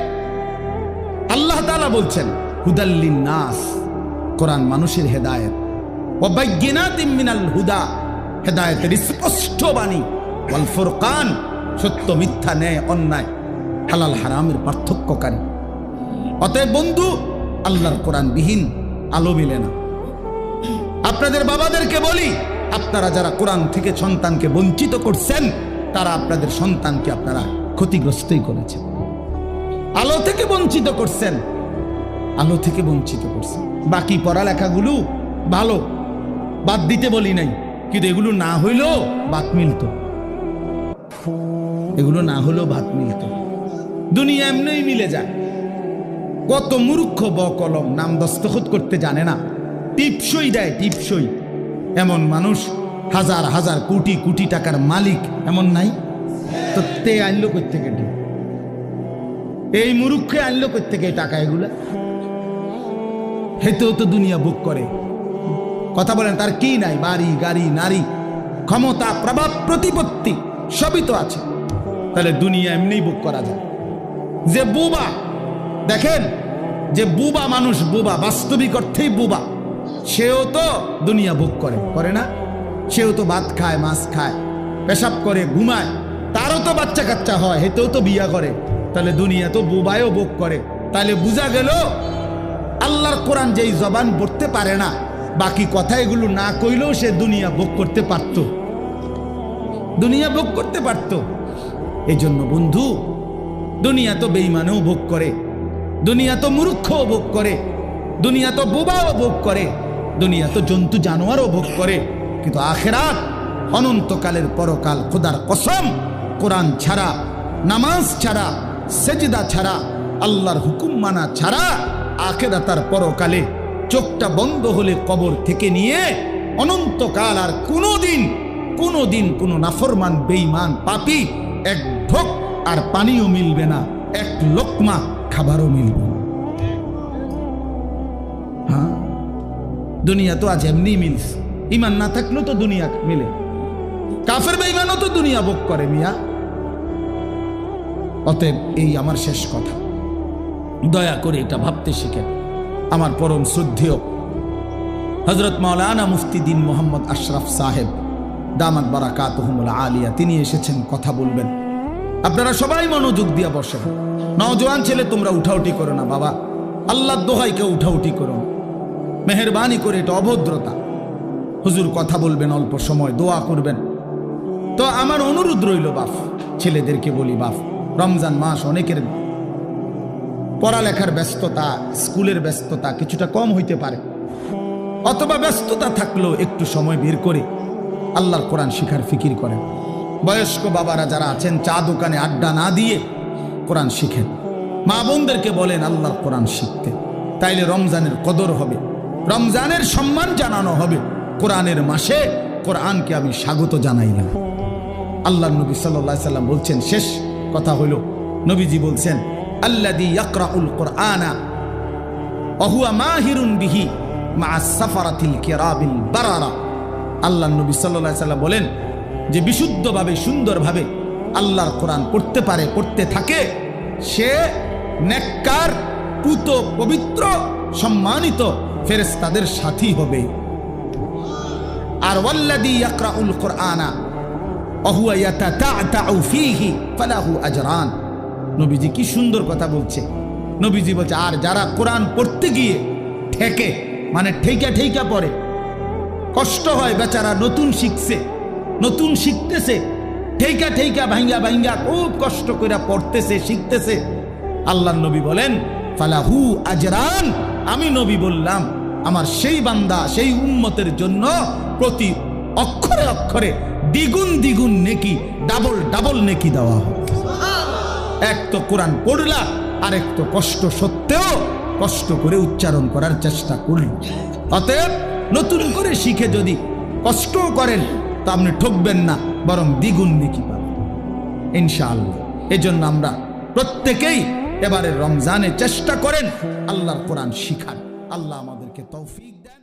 Speaker 1: আল্লাহ তাআলা বলছেন হুদাল্লিন নাস, কোরআন মানুষের হেদায়েত, ওয়া বাইয়িনাতিম মিনাল হুদা, হেদায়েতের স্পষ্ট বাণী, ওয়াল ফুরকান, সত্য মিথ্যা, ন্যায় অন্যায়, হালাল হারামের পার্থক্যকারী। অতএব বন্ধু, আল্লাহর কোরআন বিহীন আলো মেলে না। আপনাদের বাবাদেরকে বলি, আপনারা যারা কোরআন থেকে সন্তানকে বঞ্চিত করছেন, তারা আপনাদের সন্তানকে আপনারা ক্ষতিগ্রস্তই করেছেন। আলো থেকে বঞ্চিত করছেন, আলো থেকে বঞ্চিত করছেন। বাকি পড়ালেখাগুলো ভালো, বাদ দিতে বলি নাই, কিন্তু এগুলো না হইলেও ভাত মিলত, এগুলো না হলেও ভাত মিলত। দুনিয়া এমনিই মিলে যায়। কত মূর্খ বকলম, নাম দস্তখত করতে জানে না, টিপসই দেয়, টিপসই। এমন মানুষ হাজার হাজার কোটি কোটি টাকার মালিক এমন নাই? তো তে আনলো কোত্থেকে? এই মূর্খে আনলো কোত্থেকে টাকা? এগুলা হেতেও তো দুনিয়া বুক করে। কথা বলেন, তার কি নাই? বাড়ি গাড়ি, নারী, ক্ষমতা, প্রভাব, প্রতিপত্তি, সবই তো আছে। তাহলে দুনিয়া এমনিই ভোগ করা যায়। যে বুবা, দেখেন যে বুবা মানুষ, বুবা বাস্তবিক অর্থেই বুবা, সেও তো দুনিয়া ভোগ করে, করে না? সেও তো ভাত খায়, মাছ খায়, পেশাব করে, ঘুমায়, তারও তো বাচ্চা কাচ্চা হয়, হেতেও তো বিয়া করে। তাহলে দুনিয়া তো বুবায়ও ভোগ করে। তাহলে বোঝা গেল আল্লাহর কোরআন যেই জবান পড়তে পারে না, বাকি কথা এগুলো না কইলেও সে দুনিয়া ভোগ করতে পারত, দুনিয়া ভোগ করতে পারত। এই জন্য বন্ধু, দুনিয়া তো বেঈমানও ভোগ করে, দুনিয়া তো মূর্খও ভোগ করে, দুনিয়া তো বোবাও ভোগ করে, দুনিয়া তো জন্তু জানোয়ারও ভোগ করে, কিন্তু আখিরাত অনন্তকালের পরকাল, খোদার কসম, কোরআন ছাড়া, নামাজ ছাড়া, সেজদা ছাড়া, আল্লাহর হুকুম মানা ছাড়া আখিরাতার পরকালে চোখটা বন্ধ হলে কবর থেকে নিয়ে অনন্তকাল আর কোনোদিন কোনো নাফরমান বেঈমান পাপী এক ঢোক আর পানিও মিলবে না, এক লোকমা খাবারও মিলবে না। হ্যাঁ, দুনিয়া তো আজ এমনি মিলছে, ইমান না থাকলেও তো দুনিয়া মিলে। কাফের বেঈমানও তো দুনিয়া ভোগ করে মিয়া। অতএব এই আমার শেষ কথা, দয়া করে এটা ভাবতে শিখেন। আমার পরম শ্রদ্ধেয় হযরত মাওলানা মুফতি দ্বীন মোহাম্মদ আশরাফ সাহেব দামাত বারাকাতুহুমুল আলিয়া, তিনি এসেছেন, কথা বলবেন। আপনারা সবাই মনোযোগ দিয়ে বসেন। নওজোয়ান ছেলে তোমরা উঠাউঠি করো না বাবা, আল্লাহর দোহাই কেউ উঠাউঠি করো না, মেহেরবানি করে, এটা অভদ্রতা। হুজুর কথা বলবেন, অল্প সময় দোয়া করবেন। তো আমার অনুরোধ রইল বাপ, ছেলেদেরকে বলি বাপ, রমজান মাস, অনেকের পড়ালেখার ব্যস্ততা, স্কুলের ব্যস্ততা কিছুটা কম হইতে পারে, অথবা ব্যস্ততা থাকলেও একটু সময় বের করে আল্লাহর কোরআন শিখার ফিকির করেন। বয়স্ক বাবারা যারা আছেন, চা দোকানে আড্ডা না দিয়ে কোরআন শিখেন। মা বোনদেরকে বলেন আল্লাহর কোরআন শিখতে, তাইলে রমজানের কদর হবে, রমজানের সম্মান জানানো হবে। কোরআনের মাসে কোরআনকে আমি স্বাগত জানাইলাম। আল্লাহর নবী সাল্লাল্লাহু আলাইহি সাল্লাম বলছেন, শেষ কথা হলো, নবীজি বলছেন, আল্লাযী ইয়াকরাউল কুরআনা ওয়া হুয়া মাহিরুন বিহি মা'আস সাফারাতিল কিরামিল বারারা। আল্লাহর নবী সাল্লাল্লাহু আলাইহি সাল্লাম বলেন যে বিশুদ্ধভাবে, সুন্দরভাবে আল্লাহর কোরআন পড়তে পারে, পড়তে থাকে, সে নেককার, পুত, পবিত্র, সম্মানিত ফেরেশতাদের সাথী হবে। আর ওয়াল্লাযী ইয়াকরাউল কুরআনা ওয়া হুয়া ইয়াতাতা'তাউ ফীহি ফালাহু আজরান। নবীজি কি সুন্দর কথা বলছে। নবীজি বলছে, আর যারা কোরআন পড়তে গিয়ে ঠেকে, মানে ঠেকা পড়ে, কষ্ট হয় বেচারা, নতুন শিখছে, নতুন শিখতেছে, ঠেকা ভাঙ্গা খুব কষ্ট করে পড়তেছে, শিখতেছে, আল্লাহর নবী বলেন ফালাহু আজরান। আমি নবী বললাম আমার সেই বান্দা, সেই উম্মতের জন্য প্রতি অক্ষরে অক্ষরে দ্বিগুণ নেকি, ডাবল নেকি দেওয়া হবে। এক তো কোরআন পড়লা, আর এক তো কষ্ট সত্ত্বেও কষ্ট করে উচ্চারণ করার চেষ্টা করল। অতএব নতুন করে শিখে যদি কষ্টও করেন তা আপনি ঠকবেন না, বরং দ্বিগুণ নেকি পাবেন ইনশাআল্লাহ। এজন্য আমরা প্রত্যেকেই এবারে রমজানে চেষ্টা করেন আল্লাহর কোরআন শিখার। আল্লাহ আমাদেরকে তৌফিক দেন।